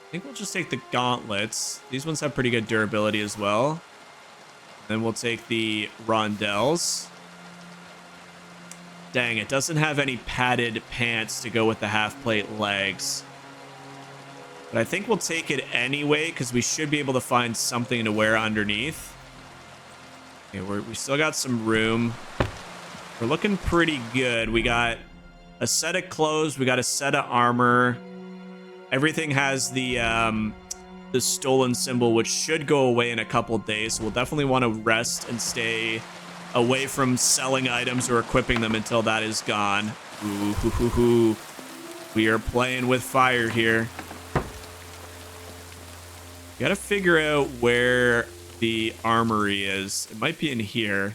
I think we'll just take the gauntlets. These ones have pretty good durability as well. Then we'll take the rondelles. Dang, it doesn't have any padded pants to go with the half-plate legs. But I think we'll take it anyway, because we should be able to find something to wear underneath. Okay, we still got some room. We're looking pretty good. We got a set of clothes. We got a set of armor. Everything has the stolen symbol, which should go away in a couple days. So we'll definitely want to rest and stay away from selling items or equipping them until that is gone. Ooh, hoo, hoo, hoo. We are playing with fire here. Gotta figure out where the armory is. It might be in here.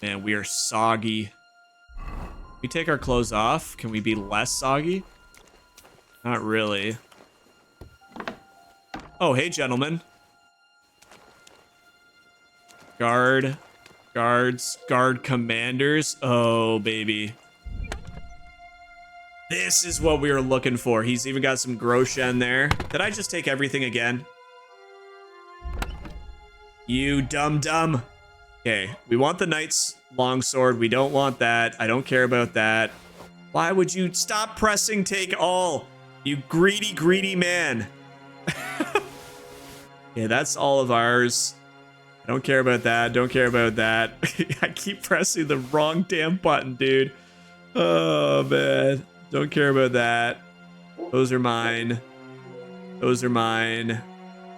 Man, we are soggy. We take our clothes off. Can we be less soggy? Not really. Oh, hey, gentlemen. Guards, guard commanders. Oh, baby. This is what we were looking for. He's even got some Groshen there. Did I just take everything again? You dumb. Okay, we want the knight's longsword. We don't want that. I don't care about that. Why would you stop pressing take all? You greedy man. Yeah, that's all of ours. I don't care about that. Don't care about that. I keep pressing the wrong damn button, dude. Oh, man. Don't care about that. Those are mine. Those are mine.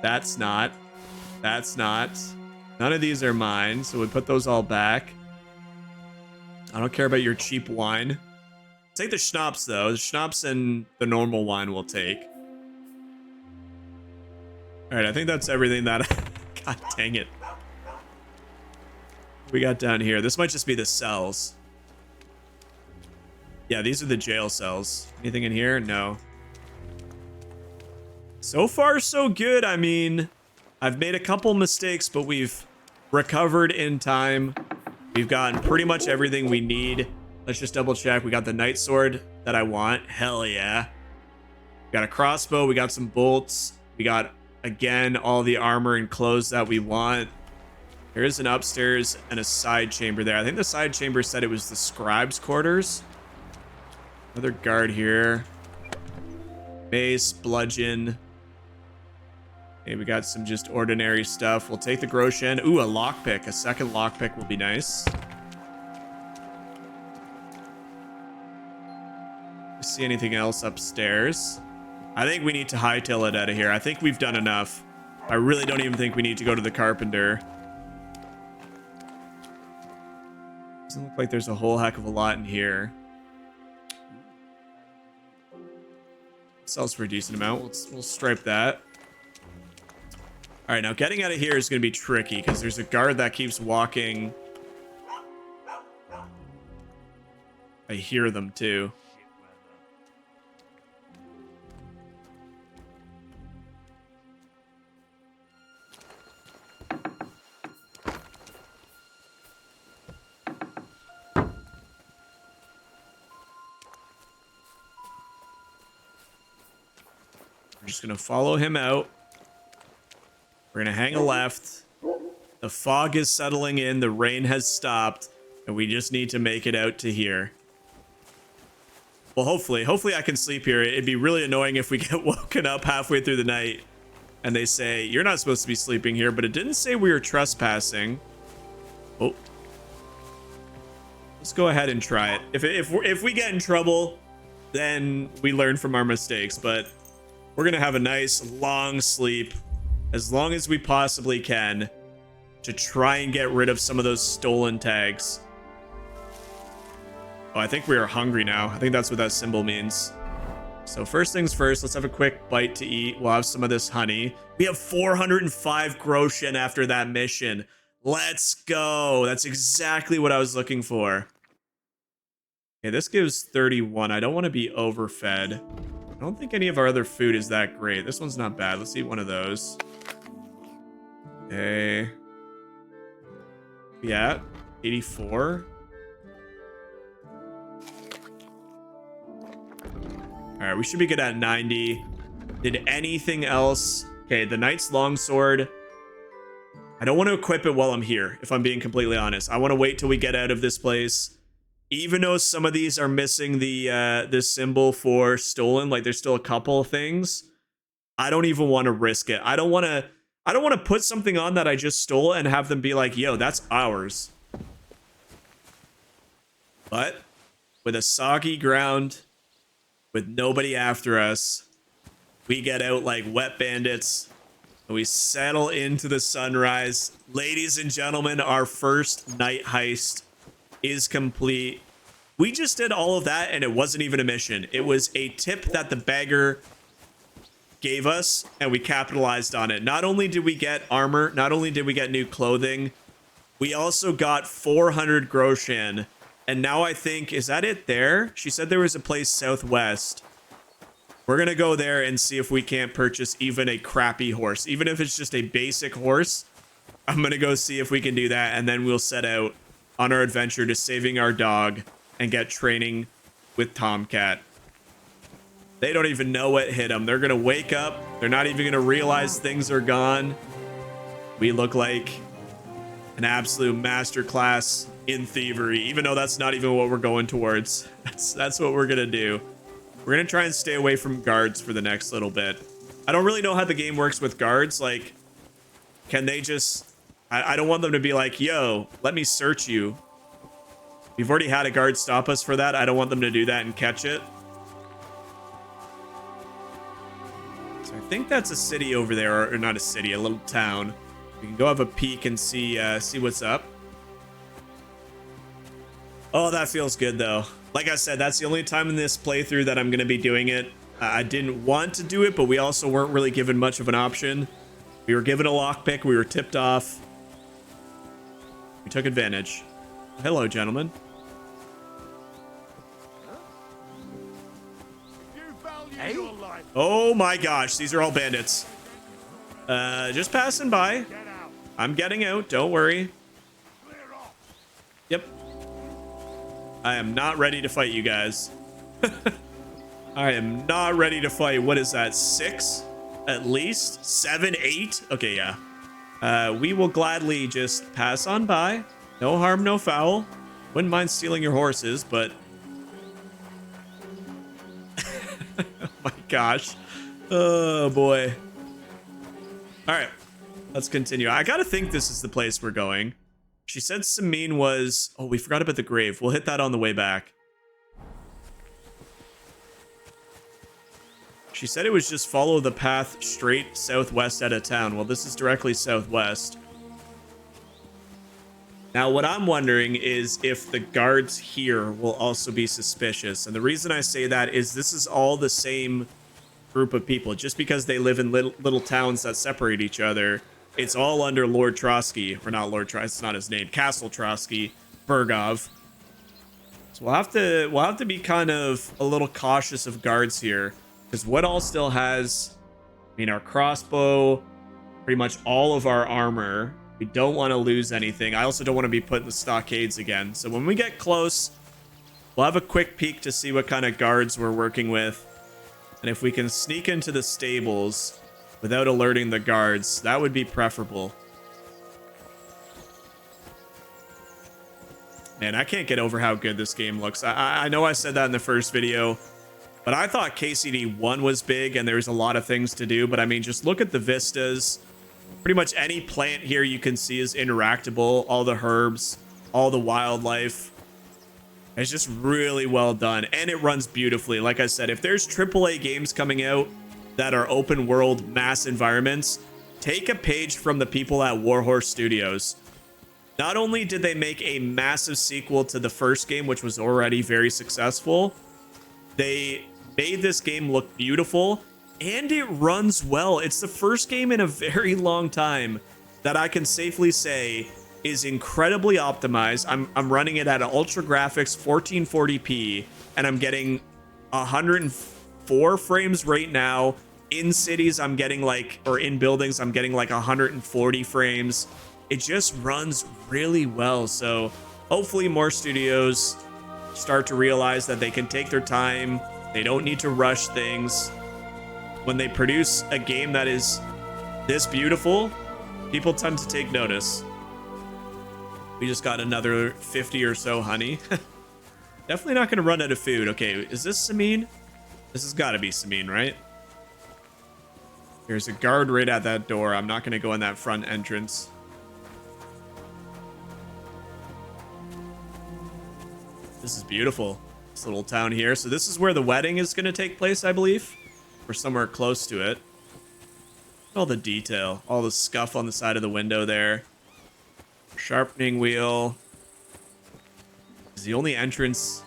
That's not. That's not. None of these are mine, so we put those all back. I don't care about your cheap wine. Take the schnapps, though. The schnapps and the normal wine we'll take. All right, I think that's everything that... God dang it. We got down here. This might just be the cells. Yeah, these are the jail cells. Anything in here? No. So far, so good. I mean, I've made a couple mistakes, but we've recovered in time. We've gotten pretty much everything we need. Let's just double check. We got the knight sword that I want. Hell yeah. We got a crossbow. We got some bolts. We got, again, all the armor and clothes that we want. There is an upstairs and a side chamber there. I think the side chamber said it was the scribe's quarters. Another guard here. Mace, bludgeon. Okay, we got some just ordinary stuff. We'll take the Groshen. Ooh, a lockpick. A second lockpick will be nice. See anything else upstairs? I think we need to hightail it out of here. I think we've done enough. I really don't even think we need to go to the carpenter. Doesn't look like there's a whole heck of a lot in here. Sells for a decent amount. We'll stripe that. All right, now getting out of here is going to be tricky because there's a guard that keeps walking. I hear them too. We're just going to follow him out. We're going to hang a left. The fog is settling in. The rain has stopped. And we just need to make it out to here. Well, hopefully I can sleep here. It'd be really annoying if we get woken up halfway through the night. And they say, you're not supposed to be sleeping here. But it didn't say we were trespassing. Oh. Let's go ahead and try it. If we get in trouble, then we learn from our mistakes. But we're going to have a nice long sleep. As long as we possibly can, to try and get rid of some of those stolen tags. Oh, I think we are hungry now. I think that's what that symbol means. So first things first, let's have a quick bite to eat. We'll have some of this honey. We have 405 Groshen after that mission. Let's go. That's exactly what I was looking for. Okay, this gives 31. I don't want to be overfed. I don't think any of our other food is that great. This one's not bad. Let's eat one of those. Okay. Yeah, 84. All right, we should be good at 90. Did anything else? Okay, the knight's longsword. I don't want to equip it while I'm here, if I'm being completely honest. I want to wait till we get out of this place. Even though some of these are missing the symbol for stolen, like there's still a couple of things. I don't even want to risk it. I don't want to put something on that I just stole and have them be like, yo, that's ours. But with a soggy ground, with nobody after us, we get out like wet bandits and we settle into the sunrise. Ladies and gentlemen, our first night heist is complete. We just did all of that and it wasn't even a mission. It was a tip that the beggar gave us and we capitalized on it. Not only did we get armor, not only did we get new clothing, We also got 400 Groshan. And now I think, is that it there? She said there was a place southwest. We're going to go there and see if we can't purchase even a crappy horse. Even if it's just a basic horse, I'm going to go see if we can do that. And then we'll set out on our adventure to saving our dog and get training with Tomcat. They don't even know what hit them. They're going to wake up. They're not even going to realize things are gone. We look like an absolute masterclass in thievery, even though that's not even what we're going towards. That's what we're going to do. We're going to try and stay away from guards for the next little bit. I don't really know how the game works with guards. Like, can they just... I don't want them to be like, yo, let me search you. We've already had a guard stop us for that. I don't want them to do that and catch it. So I think that's a city over there, or not a city, a little town. We can go have a peek and see what's up. Oh, that feels good, though. Like I said, that's the only time in this playthrough that I'm going to be doing it. I didn't want to do it, but we also weren't really given much of an option. We were given a lockpick. We were tipped off. We took advantage. Hello, gentlemen. Hey? Oh my gosh, these are all bandits. Just passing by. I'm getting out, don't worry. Yep. I am not ready to fight you guys. I am not ready to fight. What is that? 6? At least? 7, 8? Okay, yeah. We will gladly just pass on by. No harm, no foul. Wouldn't mind stealing your horses, but... oh my gosh. Oh boy. All right, let's continue. I gotta think this is the place we're going. She said Samin was... oh, we forgot about the grave. We'll hit that on the way back. She said it was just follow the path straight southwest out of town. Well, this is directly southwest. Now, what I'm wondering is if the guards here will also be suspicious. And the reason I say that is this is all the same group of people. Just because they live in little towns that separate each other, it's all under Lord Trotsky. Or not Lord Trotsky, it's not his name. Castle Trotsky, Bergov. So we'll have to be kind of a little cautious of guards here. Because what all still has, I mean, our crossbow, pretty much all of our armor. We don't want to lose anything. I also don't want to be put in the stockades again. So when we get close, we'll have a quick peek to see what kind of guards we're working with. And if we can sneak into the stables without alerting the guards, that would be preferable. Man, I can't get over how good this game looks. I know I said that in the first video, but I thought KCD 1 was big and there's a lot of things to do. But I mean, just look at the vistas. Pretty much any plant here you can see is interactable. All the herbs, all the wildlife. It's just really well done. And it runs beautifully. Like I said, if there's AAA games coming out that are open world mass environments, take a page from the people at Warhorse Studios. Not only did they make a massive sequel to the first game, which was already very successful, they made this game look beautiful and it runs well. It's the first game in a very long time that I can safely say is incredibly optimized. I'm running it at ultra graphics 1440p and I'm getting 104 frames right now. In cities I'm getting like, or in buildings I'm getting like 140 frames. It just runs really well. So hopefully more studios start to realize that they can take their time. They don't need to rush things. When they produce a game that is this beautiful, people tend to take notice. We just got another 50 or so honey. Definitely not going to run out of food. Okay, is this Samin? This has got to be Samin, right? There's a guard right at that door. I'm not going to go in that front entrance. This is beautiful. This little town here. So this is where the wedding is going to take place, I believe. Or somewhere close to it. All the detail. All the scuff on the side of the window there. Sharpening wheel. Is the only entrance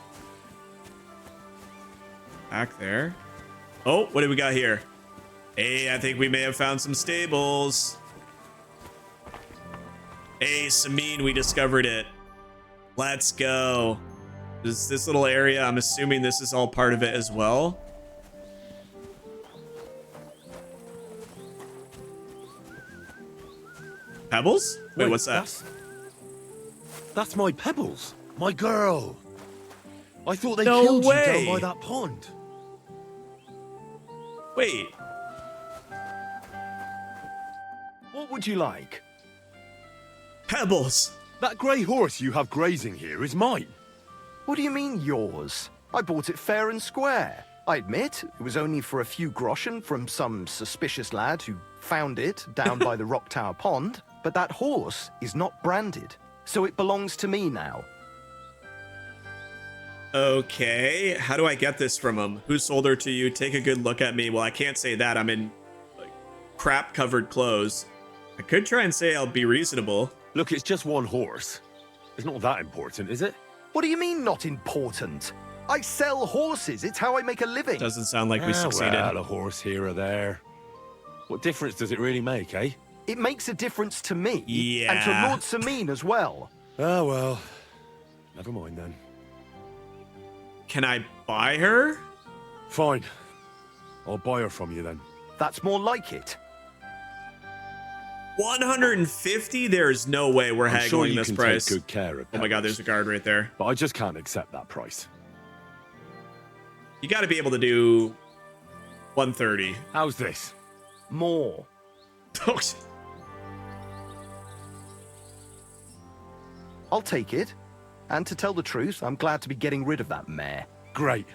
back there? Oh, what do we got here? Hey, I think we may have found some stables. Hey, Samin, we discovered it. Let's go. This little area, I'm assuming this is all part of it as well. Pebbles? Wait, what's that? That's my Pebbles. My girl. I thought they No killed way. you down by that pond. Wait. What would you like? Pebbles. That grey horse you have grazing here is mine. What do you mean, yours? I bought it fair and square. I admit, it was only for a few groschen from some suspicious lad who found it down by the Rock Tower Pond, but that horse is not branded, so it belongs to me now. Okay, how do I get this from him? Who sold her to you? Take a good look at me. Well, I can't say that. I'm in like crap-covered clothes. I could try and say I'll be reasonable. Look, it's just one horse. It's not that important, is it? What do you mean, not important? I sell horses. It's how I make a living. Doesn't sound like we succeeded. Well, a horse here or there. What difference does it really make, eh? It makes a difference to me. Yeah. And to Lord Samin as well. Oh, well. Never mind then. Can I buy her? Fine. I'll buy her from you then. That's more like it. 150? There's no way we're I'm haggling sure you this can price. take good care of Oh my god, Pebbles, there's a guard right there. But I just can't accept that price. You got to be able to do 130. How's this? More. I'll take it. And to tell the truth, I'm glad to be getting rid of that mare. Great.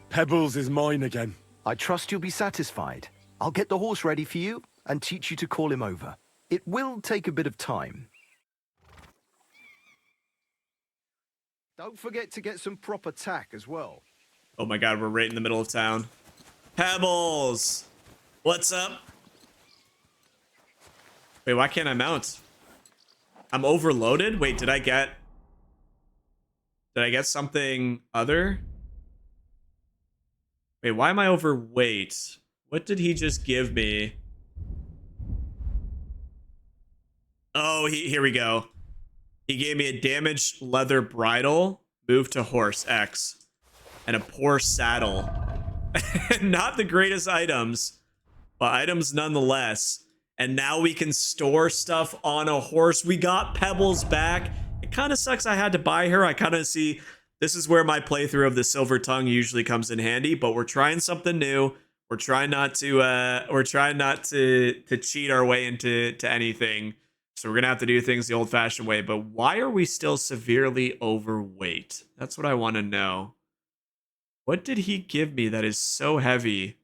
Pebbles is mine again. I trust you'll be satisfied. I'll get the horse ready for you and teach you to call him over. It will take a bit of time. Don't forget to get some proper tack as well. Oh my god, we're right in the middle of town. Pebbles! What's up? Wait, why can't I mount? I'm overloaded? Wait, did I get something other? Wait, why am I overweight? What did he just give me? Oh, here we go. He gave me a damaged leather bridle, move to horse X, and a poor saddle. Not the greatest items, but items nonetheless. And now we can store stuff on a horse. We got Pebbles back. It kind of sucks I had to buy her. I kind of see this is where my playthrough of the Silver Tongue usually comes in handy, but we're trying something new. We're trying not to cheat our way into anything. So we're going to have to do things the old-fashioned way. But why are we still severely overweight? That's what I want to know. What did he give me that is so heavy?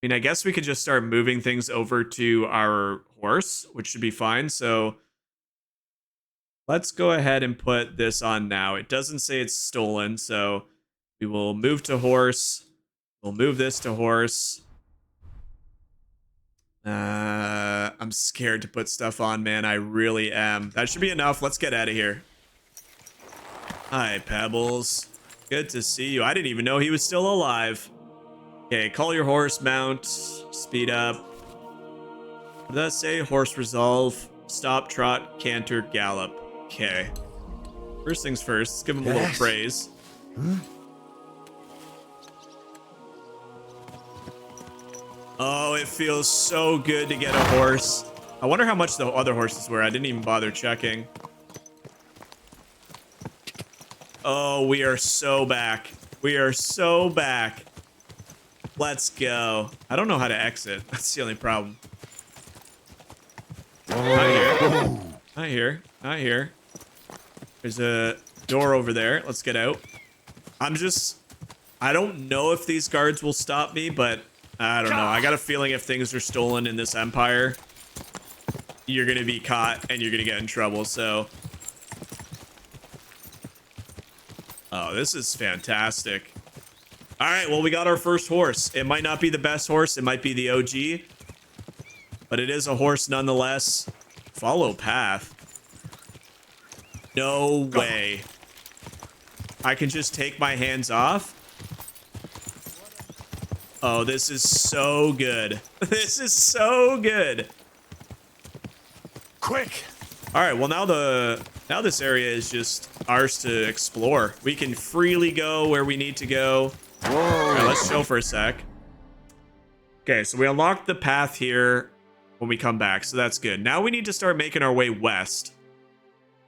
I mean, I guess we could just start moving things over to our horse, which should be fine. So let's go ahead and put this on now. It doesn't say it's stolen, so we will move to horse. We'll move this to horse. I'm scared to put stuff on, man. I really am. That should be enough. Let's get out of here. Hi, Pebbles. Good to see you. I didn't even know he was still alive. Okay, call your horse, mount, speed up. What did that say? Horse resolve, stop, trot, canter, gallop. Okay. First things first, let's give him a little praise. Huh? Oh, it feels so good to get a horse. I wonder how much the other horses were. I didn't even bother checking. Oh, we are so back. We are so back. Let's go. I don't know how to exit. That's the only problem. Not here. Not here. Not here. There's a door over there. Let's get out. I don't know if these guards will stop me, but I don't know. I got a feeling if things are stolen in this empire, you're going to be caught and you're going to get in trouble, so. Oh, this is fantastic. All right, well, we got our first horse. It might not be the best horse. It might be the OG, but it is a horse nonetheless. Follow path. No way. I can just take my hands off. Oh, this is so good. This is so good. quick. All right, well now this area is just ours to explore. We can freely go where we need to go. All right, let's chill for a sec. Okay, so we unlocked the path here when we come back, so that's good. Now we need to start making our way west.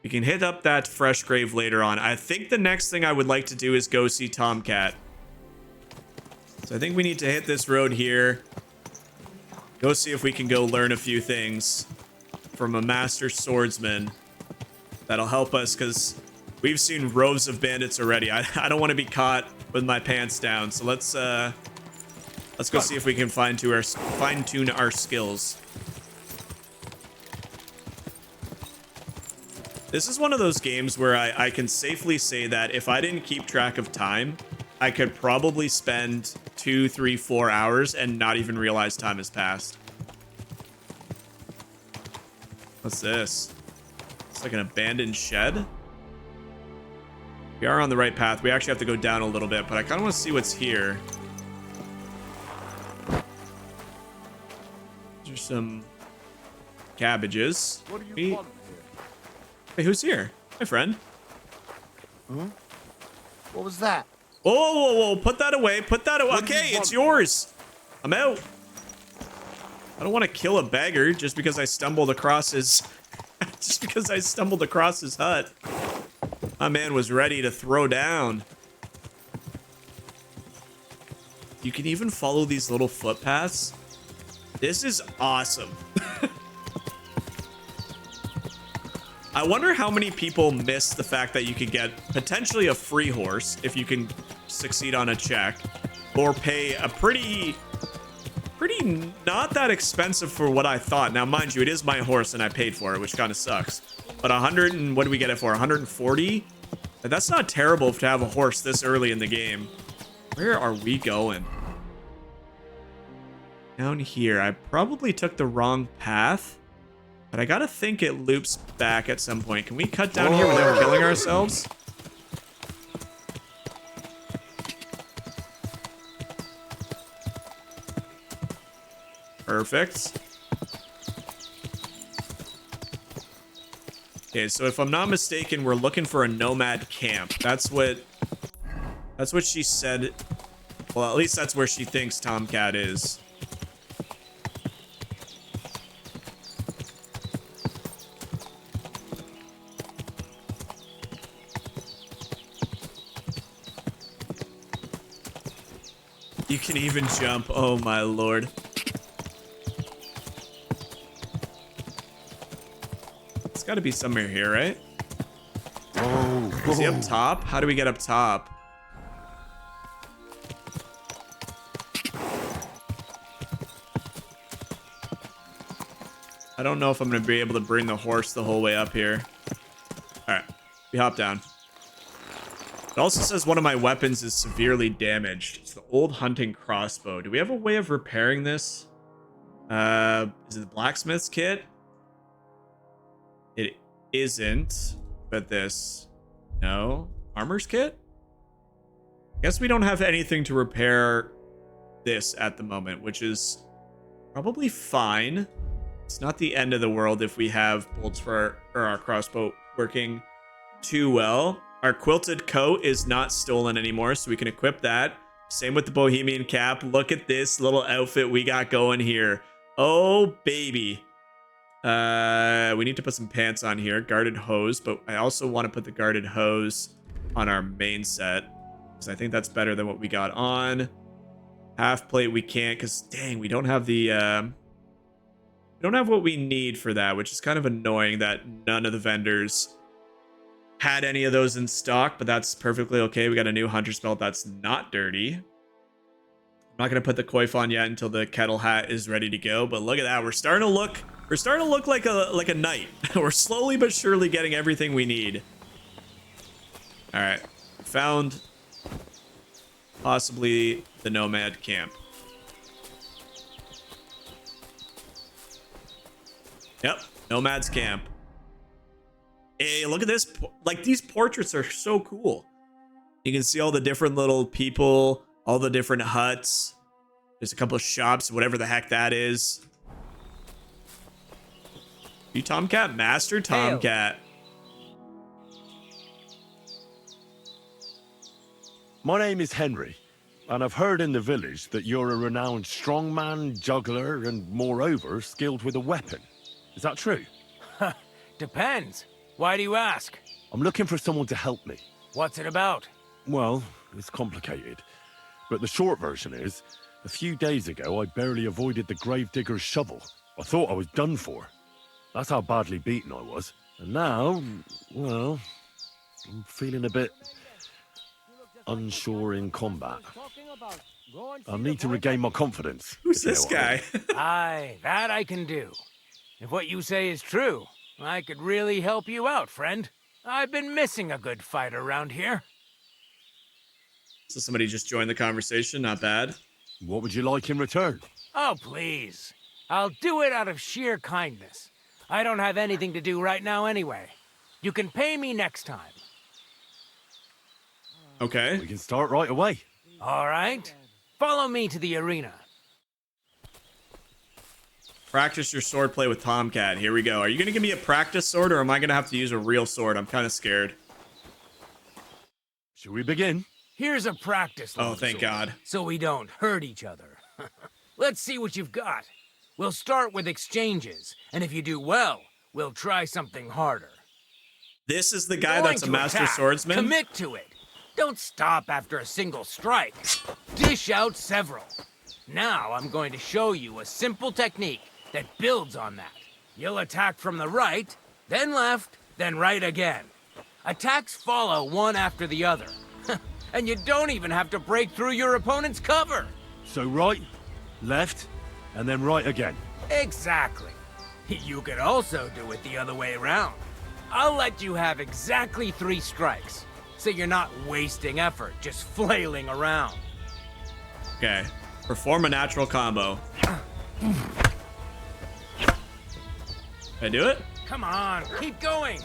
We can hit up that fresh grave later on. I think the next thing I would like to do is go see Tomcat. So I think we need to hit this road here. Go see if we can go learn a few things from a master swordsman. That'll help us because we've seen rows of bandits already. I don't want to be caught with my pants down. So let's go see if we can fine-tune our skills. This is one of those games where I can safely say that if I didn't keep track of time, I could probably spend 2, 3, 4 hours and not even realize time has passed. What's this? It's like an abandoned shed. We are on the right path. We actually have to go down a little bit, but I kind of want to see what's here. There's some cabbages. What do you want here? Hey, who's here? My friend. Huh? What was that? Whoa, whoa, whoa, put that away. Put that away. Okay, it's yours. I'm out. I don't want to kill a beggar just because I stumbled across his hut. My man was ready to throw down. You can even follow these little footpaths. This is awesome. I wonder how many people miss the fact that you could get potentially a free horse if you can succeed on a check, or pay a pretty not that expensive for what I thought. Now, mind you, it is my horse and I paid for it, which kind of sucks. But 100 and what do we get it for? 140? That's not terrible to have a horse this early in the game. Where are we going? Down here. I probably took the wrong path, but I gotta think it loops back at some point. Can we cut down here without killing ourselves? Perfect. Okay, so if I'm not mistaken, we're looking for a nomad camp. That's what she said. Well, at least that's where she thinks Tomcat is. You can even jump. Oh my lord. It's got to be somewhere here, right? Oh, is he up top? How do we get up top? I don't know if I'm going to be able to bring the horse the whole way up here. All right, we hop down. It also says one of my weapons is severely damaged. It's the old hunting crossbow. Do we have a way of repairing this? Is it the blacksmith's kit? It isn't, but this, no. Armor's kit? Guess we don't have anything to repair this at the moment, which is probably fine. It's not the end of the world if we have bolts for our crossbow working too well. Our quilted coat is not stolen anymore, so we can equip that. Same with the Bohemian cap. Look at this little outfit we got going here. Oh, baby. We need to put some pants on here. Guarded hose, but I also want to put the guarded hose on our main set, because I think that's better than what we got on. Half plate we can't, because dang, we don't have the... we don't have what we need for that, which is kind of annoying that none of the vendors had any of those in stock, but that's perfectly okay. We got a new hunter's belt that's not dirty. I'm not going to put the coif on yet until the kettle hat is ready to go, but look at that. We're starting to look like a knight. We're slowly but surely getting everything we need. All right. Found possibly the nomad camp. Yep, nomad's camp. Hey, look at this. Like, these portraits are so cool. You can see all the different little people, all the different huts. There's a couple of shops, whatever the heck that is. You Tomcat? Master Tomcat. My name is Henry, and I've heard in the village that you're a renowned strongman, juggler, and moreover, skilled with a weapon. Is that true? Depends. Why do you ask? I'm looking for someone to help me. What's it about? Well, it's complicated. But the short version is, a few days ago I barely avoided the gravedigger's shovel. I thought I was done for. That's how badly beaten I was. And now, well, I'm feeling a bit unsure in combat. I'll need to regain my confidence. Who's this guy? Aye, that I can do. If what you say is true, I could really help you out, friend. I've been missing a good fight around here. So somebody just joined the conversation, not bad. What would you like in return? Oh, please. I'll do it out of sheer kindness. I don't have anything to do right now anyway. You can pay me next time. Okay. We can start right away. All right. Follow me to the arena. Practice your swordplay with Tomcat. Here we go. Are you going to give me a practice sword, or am I going to have to use a real sword? I'm kind of scared. Should we begin? Here's a practice Oh, thank sword, God. so we don't hurt each other. Let's see what you've got. We'll start with exchanges, and if you do well, we'll try something harder. This is the guy Going that's a to master attack. swordsman? Commit to it. Don't stop after a single strike. Dish out several. Now I'm going to show you a simple technique that builds on that. You'll attack from the right, then left, then right again. Attacks follow one after the other. And you don't even have to break through your opponent's cover. So right, left, and then right again. Exactly. You could also do it the other way around. I'll let you have exactly 3 strikes, so you're not wasting effort just flailing around. Okay. Perform a natural combo. Can I do it? Come on, keep going.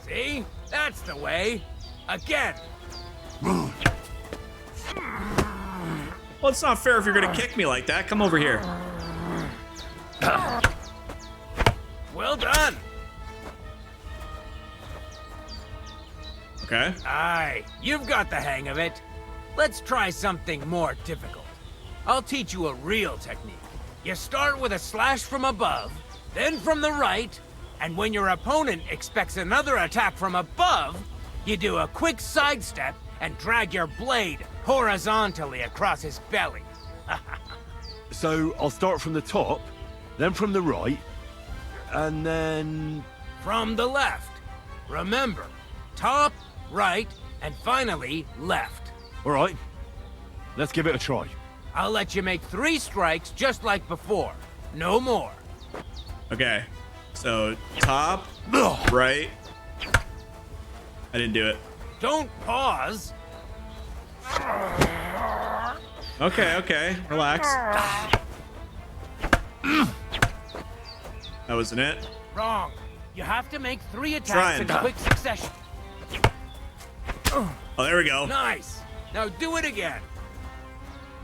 See? That's the way. Again. Well, it's not fair if you're gonna kick me like that. Come over here. Well done. Okay. Aye, you've got the hang of it. Let's try something more difficult. I'll teach you a real technique. You start with a slash from above, then from the right, and when your opponent expects another attack from above, you do a quick sidestep and drag your blade horizontally across his belly. So I'll start from the top, then from the right, and then... From the left. Remember, top, right, and finally left. All right, let's give it a try. I'll let you make 3 strikes just like before. No more. Okay. So, top, right. I didn't do it. Don't pause. Okay. Relax. That wasn't it. Wrong. You have to make 3 attacks Trying. in quick succession. Oh, there we go. Nice. Now do it again.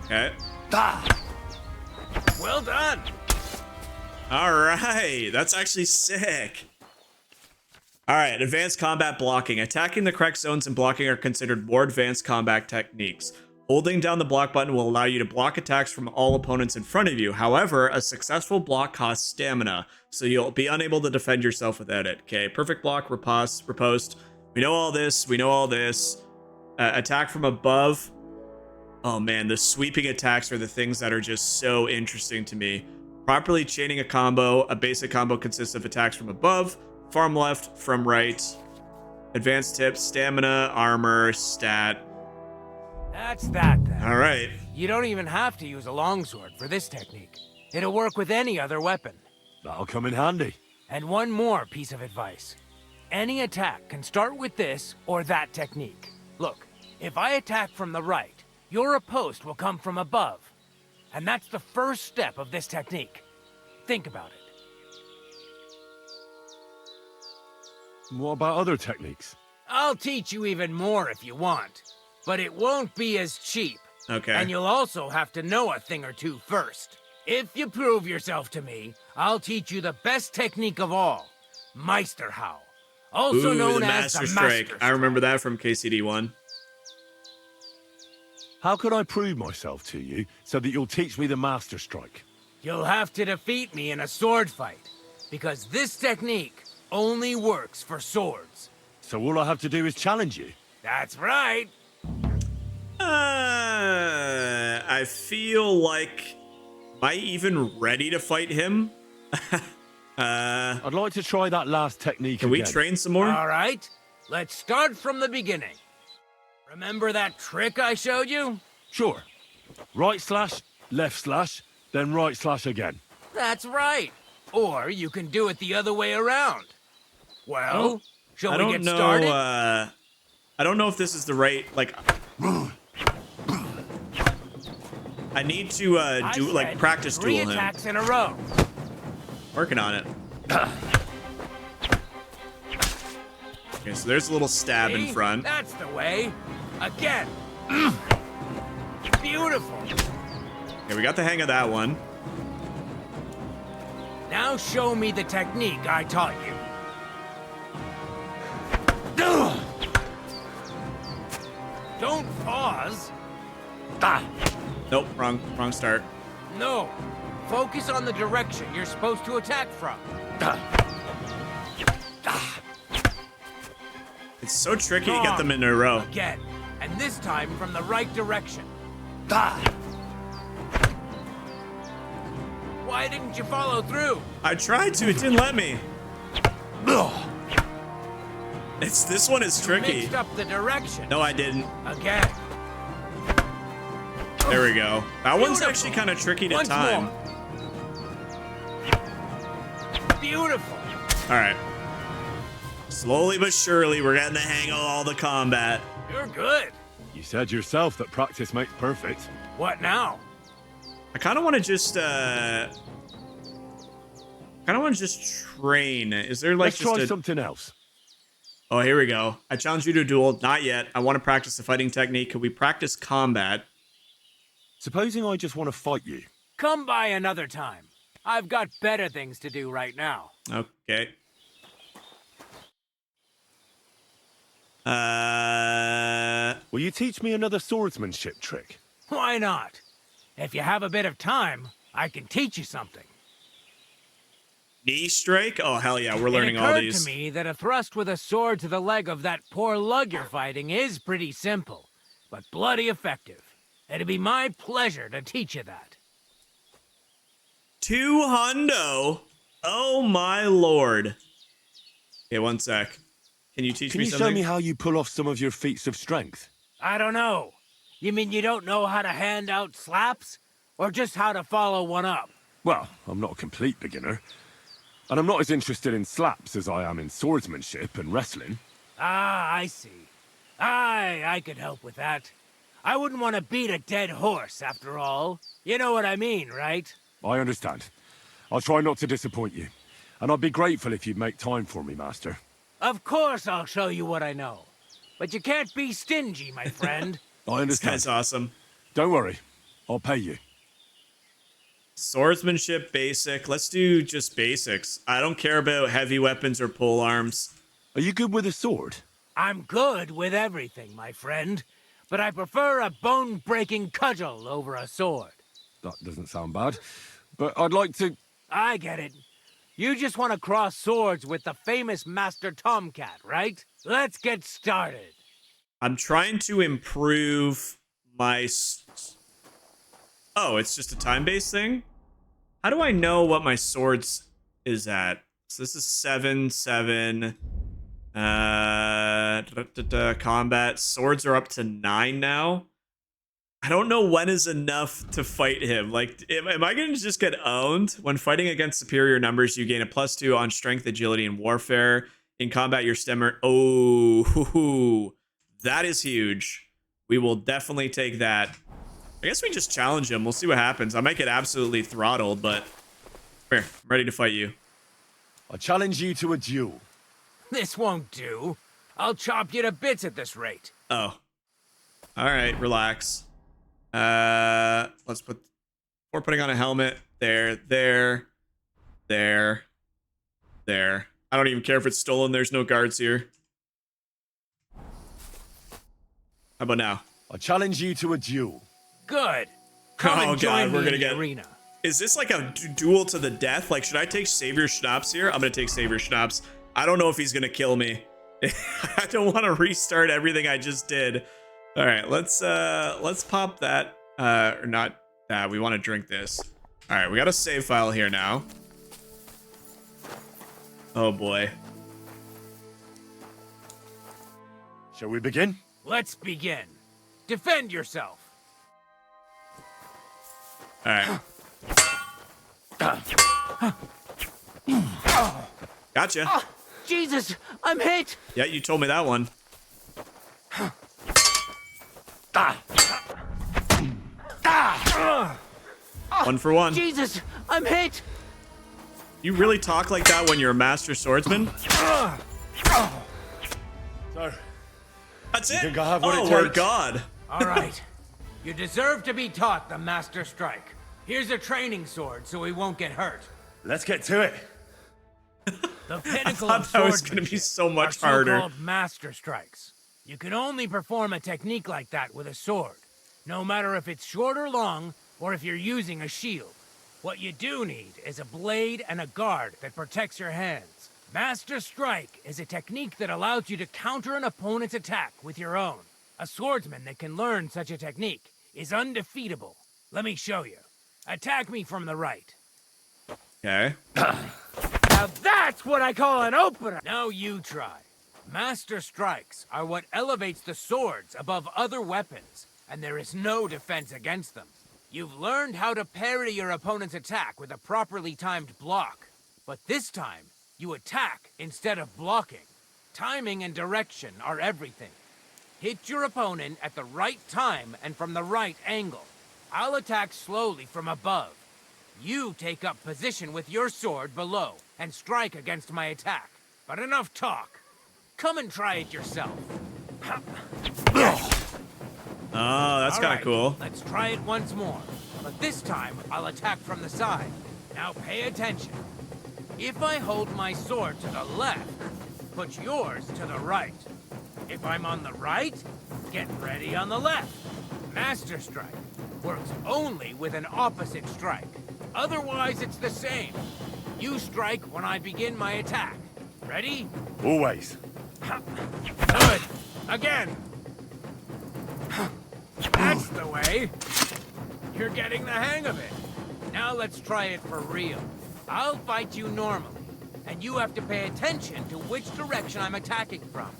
Okay. Well done. All right. That's actually sick. All right. Advanced combat blocking. Attacking the correct zones and blocking are considered more advanced combat techniques. Holding down the block button will allow you to block attacks from all opponents in front of you. However, a successful block costs stamina, so you'll be unable to defend yourself without it. Okay. Perfect block, riposte. We know all this. Attack from above. Oh man, the sweeping attacks are the things that are just so interesting to me. Properly chaining a combo. A basic combo consists of attacks from above, from left, from right. Advanced tips, stamina, armor, stat. That's that then. All right. You don't even have to use a longsword for this technique. It'll work with any other weapon. That'll come in handy. And one more piece of advice. Any attack can start with this or that technique. Look, if I attack from the right, your riposte will come from above. And that's the first step of this technique. Think about it. What about other techniques? I'll teach you even more if you want. But it won't be as cheap. Okay. And you'll also have to know a thing or two first. If you prove yourself to me, I'll teach you the best technique of all, Meisterhau, also Ooh, known the as Master the Strike. Master I remember that from KCD1. How can I prove myself to you so that you'll teach me the Master Strike? You'll have to defeat me in a sword fight, because this technique only works for swords. So all I have to do is challenge you? That's right. I feel like, am I even ready to fight him? I'd like to try that last technique Can again. we train some more? All right, let's start from the beginning. Remember that trick I showed you? Sure. Right slash, left slash, then right slash again. That's right. Or you can do it the other way around. Well, shall we get started? I don't know if this is the right, like... I need to practice three duel him. attacks in a row. Working on it. Okay, so there's a little stab in See? front. That's the way. Again. Beautiful. Okay, we got the hang of that one. Now show me the technique I taught you. Don't pause. Nope, wrong start. No. Focus on the direction you're supposed to attack from. It's so tricky to get them in a row. Again. And this time from the right direction. Why didn't you follow through? I tried to, it didn't let me. This one is tricky. Mixed up the direction. No, I didn't. Again. There we go. That one's actually kind of tricky to time. More. Beautiful. All right. Slowly but surely, we're getting the hang of all the combat. You're good. You said yourself that practice makes perfect. What now? I kind of want to just, train. Is there like Let's just try something else. Oh, here we go. I challenge you to a duel. Not yet. I want to practice the fighting technique. Could we practice combat? Supposing I just want to fight you. Come by another time. I've got better things to do right now. Okay. Will you teach me another swordsmanship trick? Why not? If you have a bit of time, I can teach you something. Knee strike? Oh, hell yeah. We're learning all It these. occurred to me that a thrust with a sword to the leg of that poor lug you're fighting is pretty simple, but bloody effective. It'd be my pleasure to teach you that. 200. Oh, my lord. Okay, one sec. Can you teach me something? Can you show me how you pull off some of your feats of strength? I don't know. You mean you don't know how to hand out slaps? Or just how to follow one up? Well, I'm not a complete beginner. And I'm not as interested in slaps as I am in swordsmanship and wrestling. Ah, I see. I could help with that. I wouldn't want to beat a dead horse, after all. You know what I mean, right? I understand. I'll try not to disappoint you. And I'd be grateful if you'd make time for me, Master. Of course I'll show you what I know. But you can't be stingy, my friend. I understand. That's awesome. Don't worry. I'll pay you. Swordsmanship, basic. Let's do just basics. I don't care about heavy weapons or pole arms. Are you good with a sword? I'm good with everything, my friend. But I prefer a bone-breaking cudgel over a sword. That doesn't sound bad. But I'd like to... I get it. You just want to cross swords with the famous Master Tomcat, right? Let's get started. I'm trying to improve my... Oh, it's just a time-based thing? How do I know what my swords is at? So this is 7, 7. Combat. Swords are up to 9 now. I don't know when is enough to fight him. Like, am I going to just get owned? When fighting against superior numbers, you gain a +2 on strength, agility, and warfare. In combat, your stamina... Oh, that is huge. We will definitely take that. I guess we just challenge him. We'll see what happens. I might get absolutely throttled, but... Here, I'm ready to fight you. I challenge you to a duel. This won't do. I'll chop you to bits at this rate. Oh. All right, relax. Let's put... Before putting on a helmet, there, there, there, there. I don't even care if it's stolen. There's no guards here. How about now? I challenge you to a duel. Good. Come Oh and join god, me we're in gonna the get. arena. Is this like a duel to the death? Like, should I take Savior Schnapps here? I'm gonna take Savior Schnapps. I don't know if he's gonna kill me. I don't want to restart everything I just did. All right, let's pop that. Or not that. We want to drink this. All right, we got a save file here now. Oh boy. Shall we begin? Let's begin. Defend yourself. All right. Gotcha. Oh, Jesus, I'm hit. Yeah, you told me that one. One for one. Jesus, I'm hit. You really talk like that when you're a master swordsman? So, That's it? think I have what it oh, our takes? god. All right. You deserve to be taught the Master Strike. Here's a training sword so he won't get hurt. let's get to it. The pinnacle thought of that was gonna be swordsmanship so much are harder. so-called Master Strikes. You can only perform a technique like that with a sword, no matter if it's short or long, or if you're using a shield. What you do need is a blade and a guard that protects your hands. Master Strike is a technique that allows you to counter an opponent's attack with your own. A swordsman that can learn such a technique is undefeatable. Let me show you. Attack me from the right. Okay. Now that's what I call an opener! Now you try. Master Strikes are what elevates the swords above other weapons, and there is no defense against them. You've learned how to parry your opponent's attack with a properly timed block. But this time, you attack instead of blocking. Timing and direction are everything. Hit your opponent at the right time and from the right angle. I'll attack slowly from above. You take up position with your sword below and strike against my attack. But enough talk. Come and try it yourself. Oh, that's kind of Alright, cool. Let's try it once more. But this time, I'll attack from the side. Now pay attention. If I hold my sword to the left, put yours to the right. If I'm on the right, get ready on the left. Master Strike works only with an opposite strike. Otherwise, it's the same. You strike when I begin my attack. Ready? Always. Good. Again. That's the way. You're getting the hang of it. Now let's try it for real. I'll fight you normally, and you have to pay attention to which direction I'm attacking from.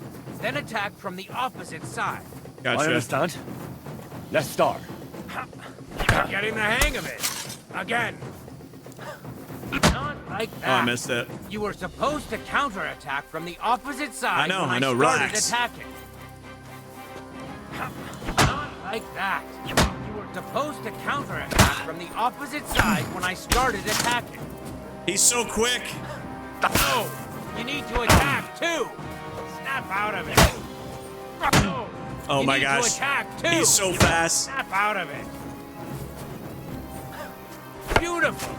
Then attack from the opposite side. Gotcha. I understand. Let's start. You're getting the hang of it. Again. Not like that. Oh, I missed it. You were supposed to counterattack from the opposite side when I started relax. attacking. Not like that. You were supposed to counterattack from the opposite side when I started attacking. He's so quick. No! You need to attack too! Snap out of it! No! Oh You my need gosh. To attack too. He's so fast. Snap out of it! Beautiful!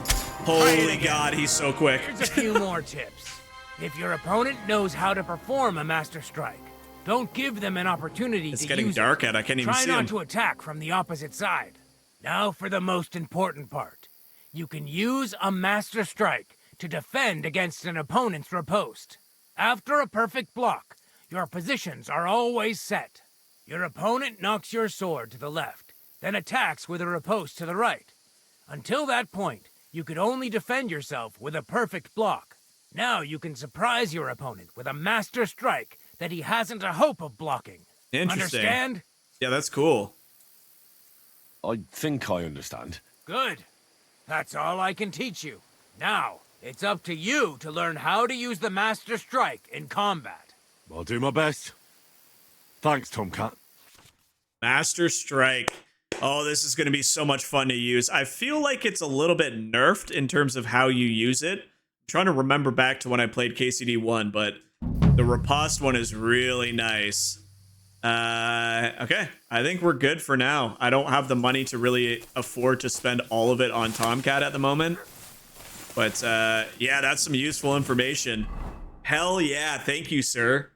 Holy God, he's so quick. Here's a few more tips. If your opponent knows how to perform a Master Strike, don't give them an opportunity It's to getting use dark it. out. I can't even Try see not him. to attack from the opposite side. Now for the most important part. You can use a Master Strike to defend against an opponent's riposte. After a perfect block, your positions are always set. Your opponent knocks your sword to the left, then attacks with a riposte to the right. Until that point, you could only defend yourself with a perfect block. Now you can surprise your opponent with a Master Strike that he hasn't a hope of blocking. Interesting. Understand? Yeah, that's cool. I think I understand. Good. That's all I can teach you. Now, it's up to you to learn how to use the Master Strike in combat. I'll do my best. Thanks, Tomcat. Master Strike. Oh, this is going to be so much fun to use. I feel like it's a little bit nerfed in terms of how you use it. I'm trying to remember back to when I played KCD 1, but the riposte one is really nice. Okay. I think we're good for now. I don't have the money to really afford to spend all of it on Tomcat at the moment. But yeah, that's some useful information. Hell yeah. Thank you, sir.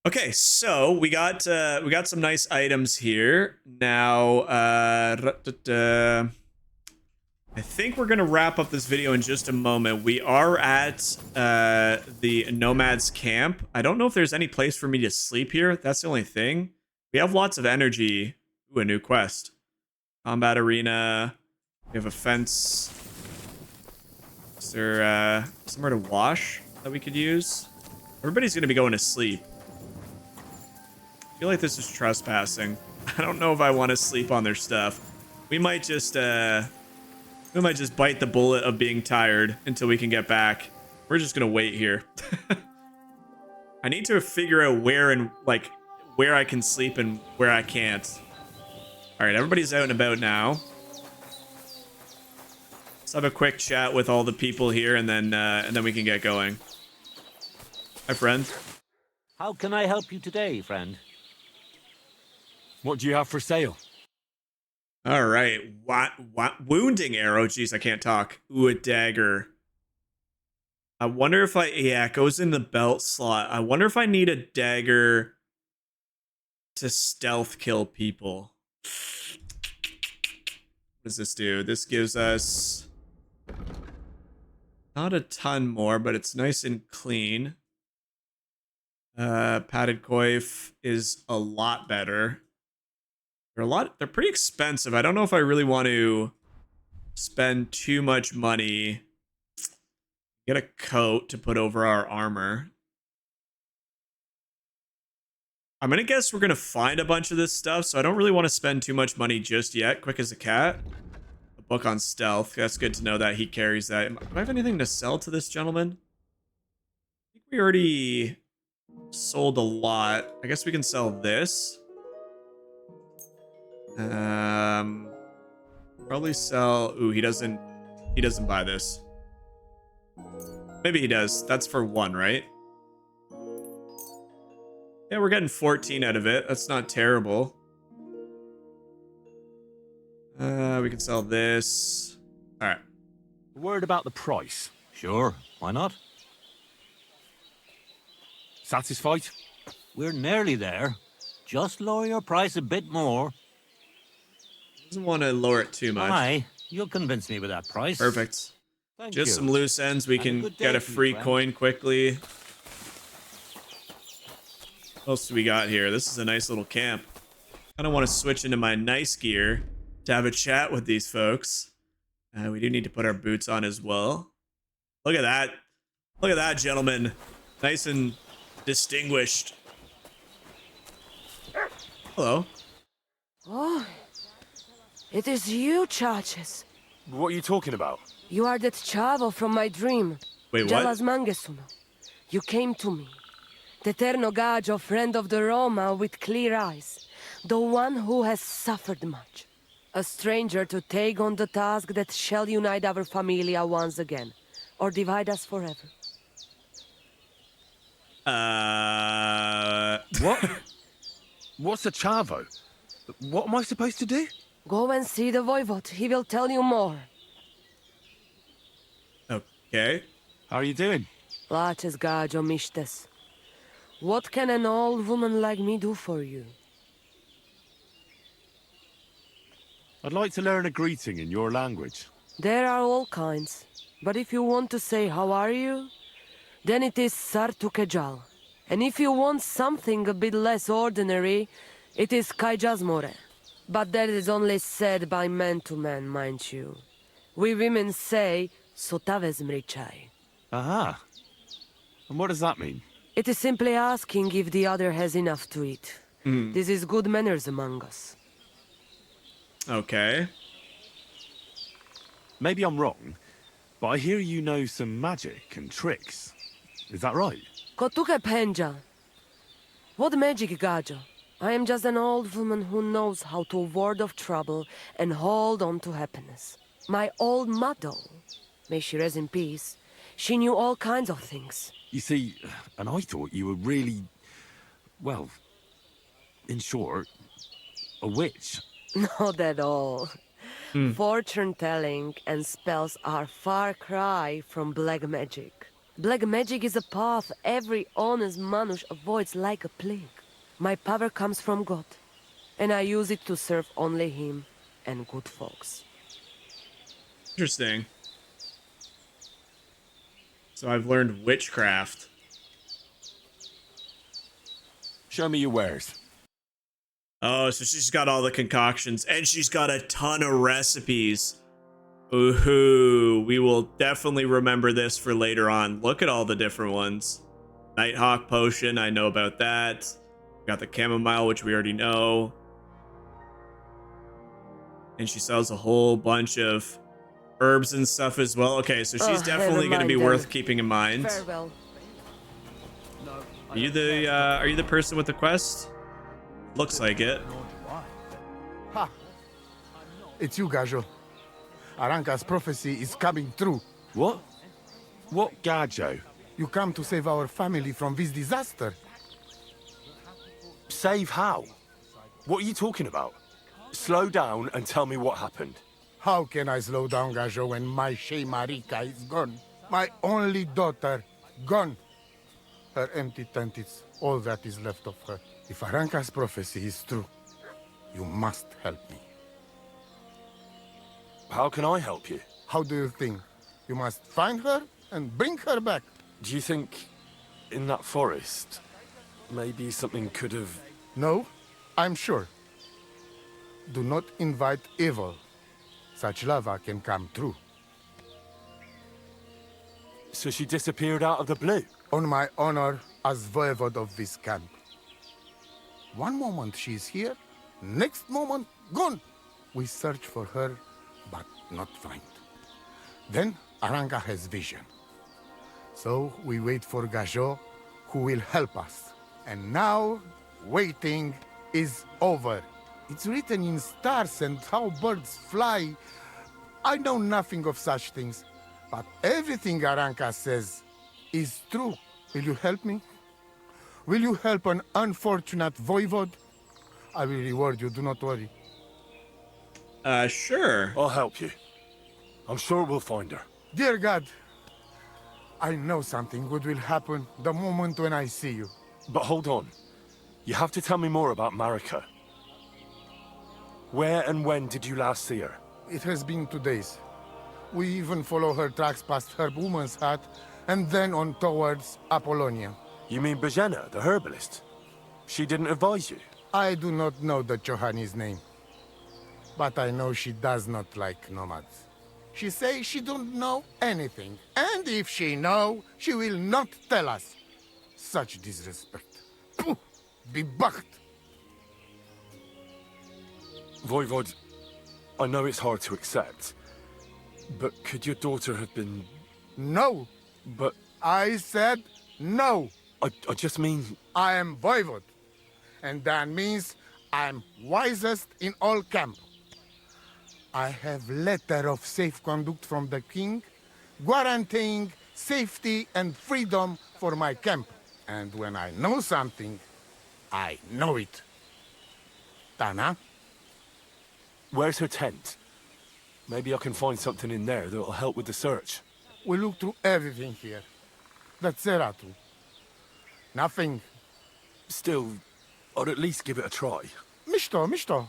Okay, so we got some nice items here. Now, I think we're gonna wrap up this video in just a moment. We are at the Nomad's camp. I don't know if there's any place for me to sleep here. That's the only thing. We have lots of energy. Ooh, a new quest. Combat arena. We have a fence. Is there somewhere to wash that we could use? Everybody's gonna be going to sleep. I feel like this is trespassing. I don't know if I want to sleep on their stuff. We might just bite the bullet of being tired until we can get back. We're just gonna wait here. I need to figure out where I can sleep and where I can't. All right, everybody's out and about now. Let's have a quick chat with all the people here, and then we can get going. Hi, friend. How can I help you today, friend? What do you have for sale? All right. What? Wounding arrow. Jeez, I can't talk. Ooh, a dagger. I wonder if yeah, it goes in the belt slot. I wonder if I need a dagger to stealth kill people. What does this do? This gives us not a ton more, but it's nice and clean. Padded coif is a lot better. They're pretty expensive. I don't know if I really want to spend too much money. Get a coat to put over our armor. I'm gonna guess we're gonna find a bunch of this stuff, so I don't really want to spend too much money just yet. Quick as a cat. A book on stealth. That's good to know that he carries that. Do I have anything to sell to this gentleman? I think we already sold a lot. I guess we can sell this. Probably sell. Ooh, he doesn't buy this. Maybe he does. That's for one, right? Yeah, we're getting 14 out of it. That's not terrible. We can sell this. All right. Word about the price. Sure, why not? Satisfied? We're nearly there. Just lower your price a bit more. Doesn't want to lower it too much. Aye, you'll convince me with that price. Perfect. Thank Just you. some loose ends. We And a can good get day a to you, free friend. coin quickly. What else do we got here? This is a nice little camp. I don't want to switch into my nice gear to have a chat with these folks. We do need to put our boots on as well. Look at that. Look at that, gentlemen. Nice and distinguished. Hello. Oh, it is you, Charges. What are you talking about? You are that chavo from my dream. Wait, what? Jalas Mangesuno. You came to me. The Ternogajo, friend of the Roma with clear eyes. The one who has suffered much. A stranger to take on the task that shall unite our familia once again. Or divide us forever. What? What's a chavo? What am I supposed to do? Go and see the Voivod. He will tell you more. Okay. How are you doing? Laches Gajo Mishtes. What can an old woman like me do for you? I'd like to learn a greeting in your language. There are all kinds. But if you want to say how are you, then it is Sartukejal. And if you want something a bit less ordinary, it is Kaijazmore. But that is only said by man to man, mind you. We women say Sotavez mrichai. Aha. And what does that mean? It is simply asking if the other has enough to eat. This is good manners among us. Okay. Maybe I'm wrong, but I hear you know some magic and tricks. Is that right? Kotuke Penja. What magic, Gajo? I am just an old woman who knows how to ward off trouble and hold on to happiness. My old mother, may she rest in peace, she knew all kinds of things. You see, and I thought you were really, well, In short, a witch. Not at all. Fortune telling and spells are far cry from black magic. Black magic is a path every honest manush avoids like a plague. My power comes from God, and I use it to serve only him and good folks. Interesting. So I've learned witchcraft. Show me your wares. Oh, so she's got all the concoctions, and she's got a ton of recipes. Ooh, we will definitely remember this for later on. Look at all the different ones. Nighthawk potion, I know about that. Got the chamomile, which we already know. And she sells a whole bunch of herbs and stuff as well. Okay, so she's definitely going to be worth keeping in mind. Farewell. Are you the person with the quest? Looks like it. Ha! It's you, Gajo. Aranka's prophecy is coming true. What? What Gajo? You come to save our family from this disaster. Save how? What are you talking about? Slow down and tell me what happened. How can I slow down, Gajo, when my Shea Marika is gone? My only daughter, gone. Her empty tent is all that is left of her. If Aranka's prophecy is true, you must help me. How can I help you? How do you think? You must find her and bring her back. Do you think in that forest, maybe something could have... No, I'm sure. Do not invite evil. Such lava can come true. So she disappeared out of the blue? On my honor as voivode of this camp. One moment she is here, next moment gone. We search for her, but not find. Then Aranka has vision. So we wait for Gajo, who will help us. And now, waiting is over. It's written in stars and how birds fly. I know nothing of such things, but everything Aranka says is true. Will you help me? Will you help an unfortunate voivode? I will reward you, do not worry. Sure. I'll help you. I'm sure we'll find her. Dear God, I know something good will happen the moment when I see you. But hold on. You have to tell me more about Marika. Where and when did you last see her? It has been 2 days. We even follow her tracks past her woman's hut and then on towards Apollonia. You mean Bajena, the herbalist? She didn't advise you? I do not know the Johani's name. But I know she does not like nomads. She says she don't know anything. And if she know, she will not tell us. Such disrespect. Pooh! Be bucked! Voivod, I know it's hard to accept, but could your daughter have been... No! But... I said no! I just mean... I am Voivod, and that means I'm wisest in all camp. I have letter of safe conduct from the king, guaranteeing safety and freedom for my camp. And when I know something, I know it. Tana? Where's her tent? Maybe I can find something in there that'll help with the search. We look through everything here. That's Zeratu. Nothing. Still, I'd at least give it a try. Mishto.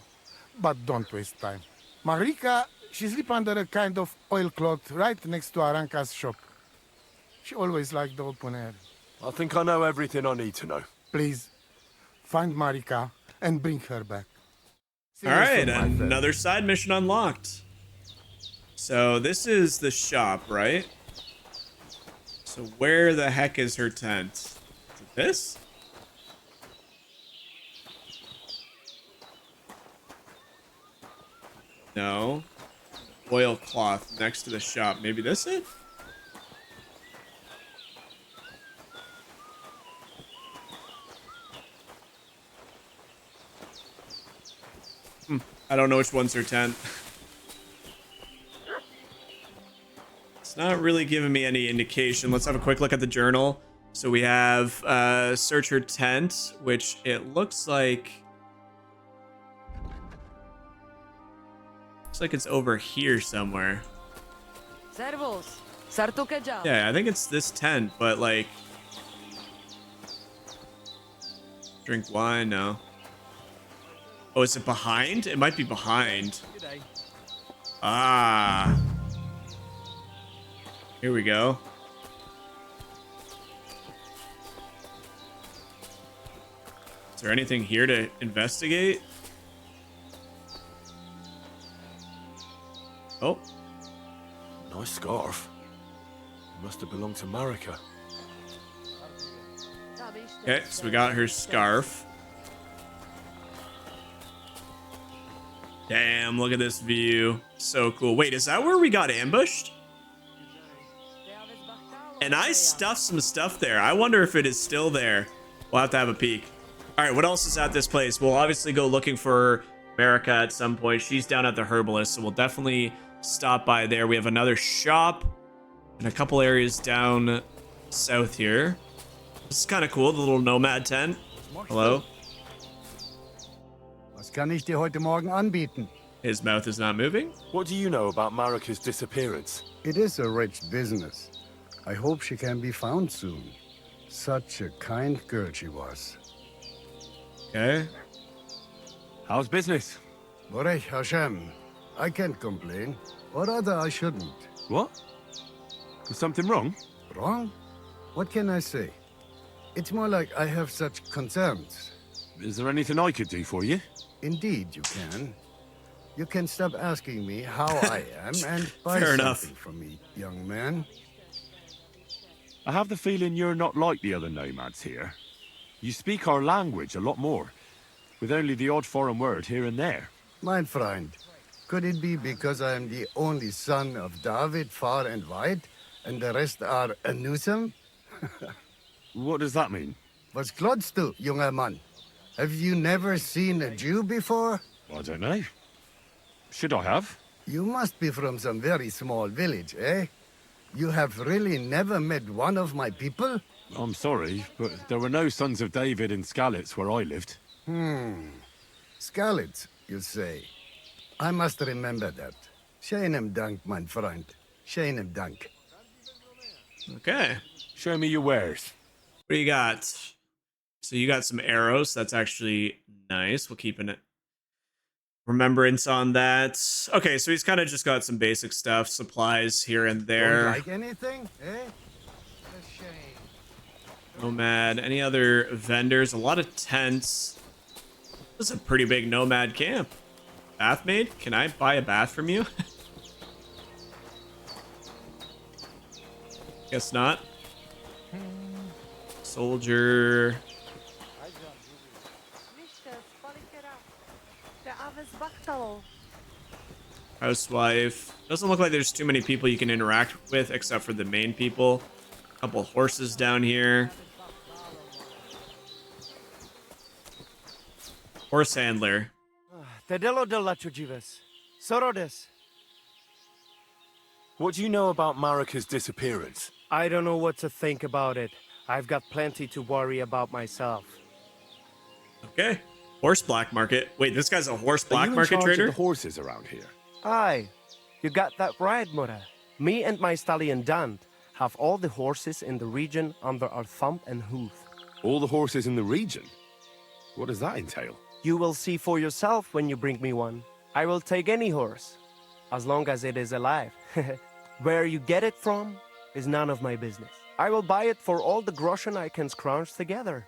But don't waste time. Marika, she sleep under a kind of oilcloth right next to Aranka's shop. She always liked the open air. I think I know everything I need to know. Please, find Marika and bring her back. All right, another side mission unlocked. So this is the shop, right? So where the heck is her tent? Is it this? No. Oilcloth next to the shop. Maybe this it? I don't know which one's her tent. It's not really giving me any indication. Let's have a quick look at the journal. So we have search her tent, which it looks like Looks like it's over here somewhere. Servus. Sartukajal. Yeah, I think it's this tent, but like... Drink wine? No. Oh, is it behind? It might be behind. Ah. Here we go. Is there anything here to investigate? Oh. Nice scarf. It must have belonged to Marika. Okay, so we got her scarf. Damn, look at this view. So cool. Wait, is that where we got ambushed? And I stuffed some stuff there. I wonder if it is still there. We'll have to have a peek. All right, what else is at this place? We'll obviously go looking for Marika at some point. She's down at the herbalist, so we'll definitely stop by there. We have another shop and a couple areas down south here. This is kind of cool, the little nomad tent. Hello. Was kann ich dir heute Morgen anbieten? His mouth is not moving. What do you know about Marika's disappearance? It is a rich business. I hope she can be found soon. Such a kind girl she was. Okay. How's business? Borech Hashem. I can't complain. Or rather, I shouldn't. What? Is something wrong? Wrong? What can I say? It's more like I have such concerns. Is there anything I could do for you? Indeed, you can. You can stop asking me how I am and buy Fair something enough. from me, young man. I have the feeling you're not like the other nomads here. You speak our language a lot more, with only the odd foreign word here and there. My friend, could it be because I am the only son of David far and wide, and the rest are Anusam? What does that mean? Was klotzt du, junger Mann? Have you never seen a Jew before? I don't know. Should I have? You must be from some very small village, eh? You have really never met one of my people? I'm sorry, but there were no sons of David in Skalitz where I lived. Skalitz, you say? I must remember that. Sheinem Dank, mein Freund. Sheinem Dank. Okay. Show me your wares. What do you got? So you got some arrows. That's actually nice. We'll keep an remembrance on that. Okay, so he's kind of just got some basic stuff, supplies here and there. Don't like anything, eh? A shame. Nomad. Any other vendors? A lot of tents. This is a pretty big nomad camp. Bath maid? Can I buy a bath from you? Guess not. Soldier. Housewife. Doesn't look like there's too many people you can interact with except for the main people. Couple horses down here. Horse handler. Tedelo de la Chujivas. Sorodes. What do you know about Marika's disappearance? I don't know what to think about it. I've got plenty to worry about myself. Okay. Horse black market. Wait, this guy's a horse black Are you market in charge trader? of the horses around here? Aye, you got that right, Mura. Me and my stallion Dan have all the horses in the region under our thumb and hoof. All the horses in the region? What does that entail? You will see for yourself when you bring me one. I will take any horse, as long as it is alive. Where you get it from is none of my business. I will buy it for all the groschen I can scrounge together.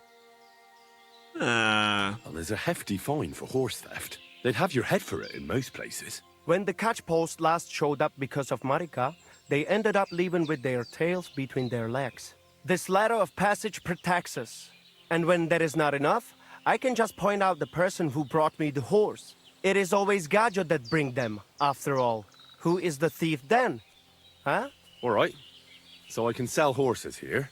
Well, there's a hefty fine for horse theft. They'd have your head for it in most places. When the catch post last showed up because of Marika, they ended up leaving with their tails between their legs. This ladder of passage protects us. And when that is not enough, I can just point out the person who brought me the horse. It is always Gajo that bring them, after all. Who is the thief then? Huh? All right. So I can sell horses here.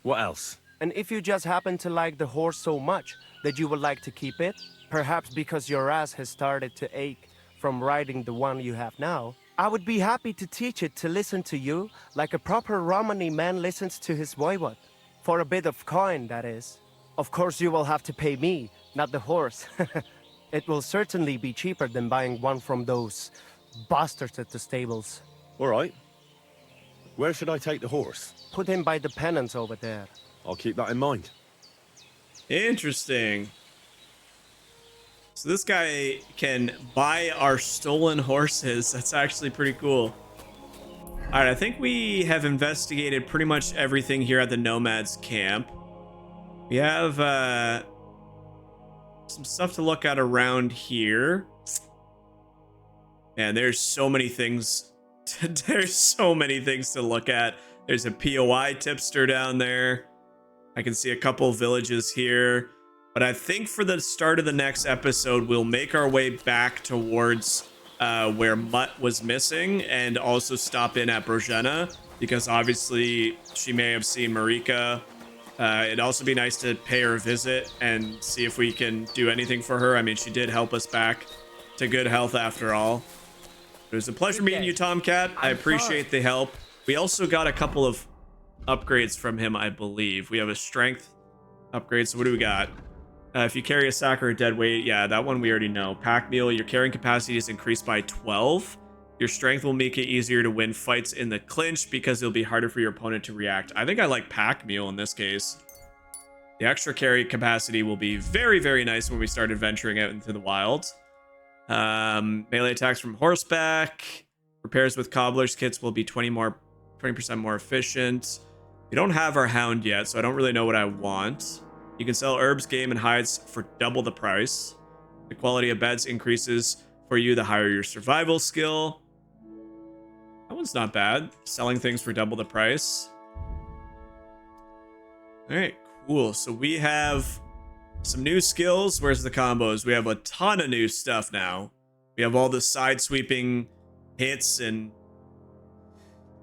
What else? And if you just happen to like the horse so much that you would like to keep it, perhaps because your ass has started to ache from riding the one you have now, I would be happy to teach it to listen to you like a proper Romani man listens to his voivod. For a bit of coin, that is. Of course you will have to pay me, not the horse. It will certainly be cheaper than buying one from those bastards at the stables. All right. Where should I take the horse? Put him by the pennants over there. I'll keep that in mind. Interesting. So this guy can buy our stolen horses. That's actually pretty cool. All right, I think we have investigated pretty much everything here at the Nomads camp. We have some stuff to look at around here. Man, there's so many things. There's so many things to look at. There's a POI tipster down there. I can see a couple villages here. But I think for the start of the next episode, we'll make our way back towards where Mutt was missing and also stop in at Brojena, because obviously she may have seen Marika. It'd also be nice to pay her a visit and see if we can do anything for her. I mean, she did help us back to good health after all. It was a pleasure meeting you, Tomcat. I appreciate the help. We also got a couple of upgrades from him, I believe. We have a strength upgrade. So what do we got? If you carry a sack or a dead weight, yeah, that one we already know. Pack meal, your carrying capacity is increased by 12. Your strength will make it easier to win fights in the clinch because it'll be harder for your opponent to react. I think I like pack meal in this case. The extra carry capacity will be very, very nice when we start adventuring out into the wild. Melee attacks from horseback. Repairs with cobbler's kits will be 20% more efficient. We don't have our hound yet, so I don't really know what I want. You can sell herbs, game, and hides for double the price. The quality of beds increases for you the higher your survival skill. That one's not bad. Selling things for double the price. All right, cool. So we have some new skills. Where's the combos? We have a ton of new stuff now. We have all the side sweeping hits and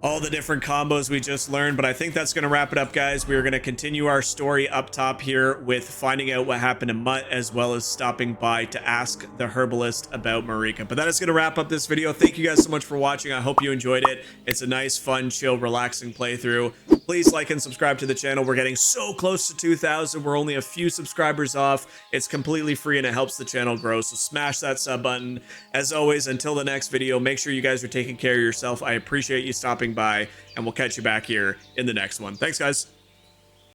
all the different combos we just learned, but I think that's going to wrap it up, guys. We are going to continue our story up top here with finding out what happened to Mutt, as well as stopping by to ask the herbalist about Marika. But that is going to wrap up this video. Thank you guys so much for watching. I hope you enjoyed it. It's a nice, fun, chill, relaxing playthrough. Please like and subscribe to the channel. We're getting so close to 2,000. We're only a few subscribers off. It's completely free and it helps the channel grow, so smash that sub button. As always, until the next video, make sure you guys are taking care of yourself. I appreciate you stopping by, and we'll catch you back here in the next one. Thanks, guys.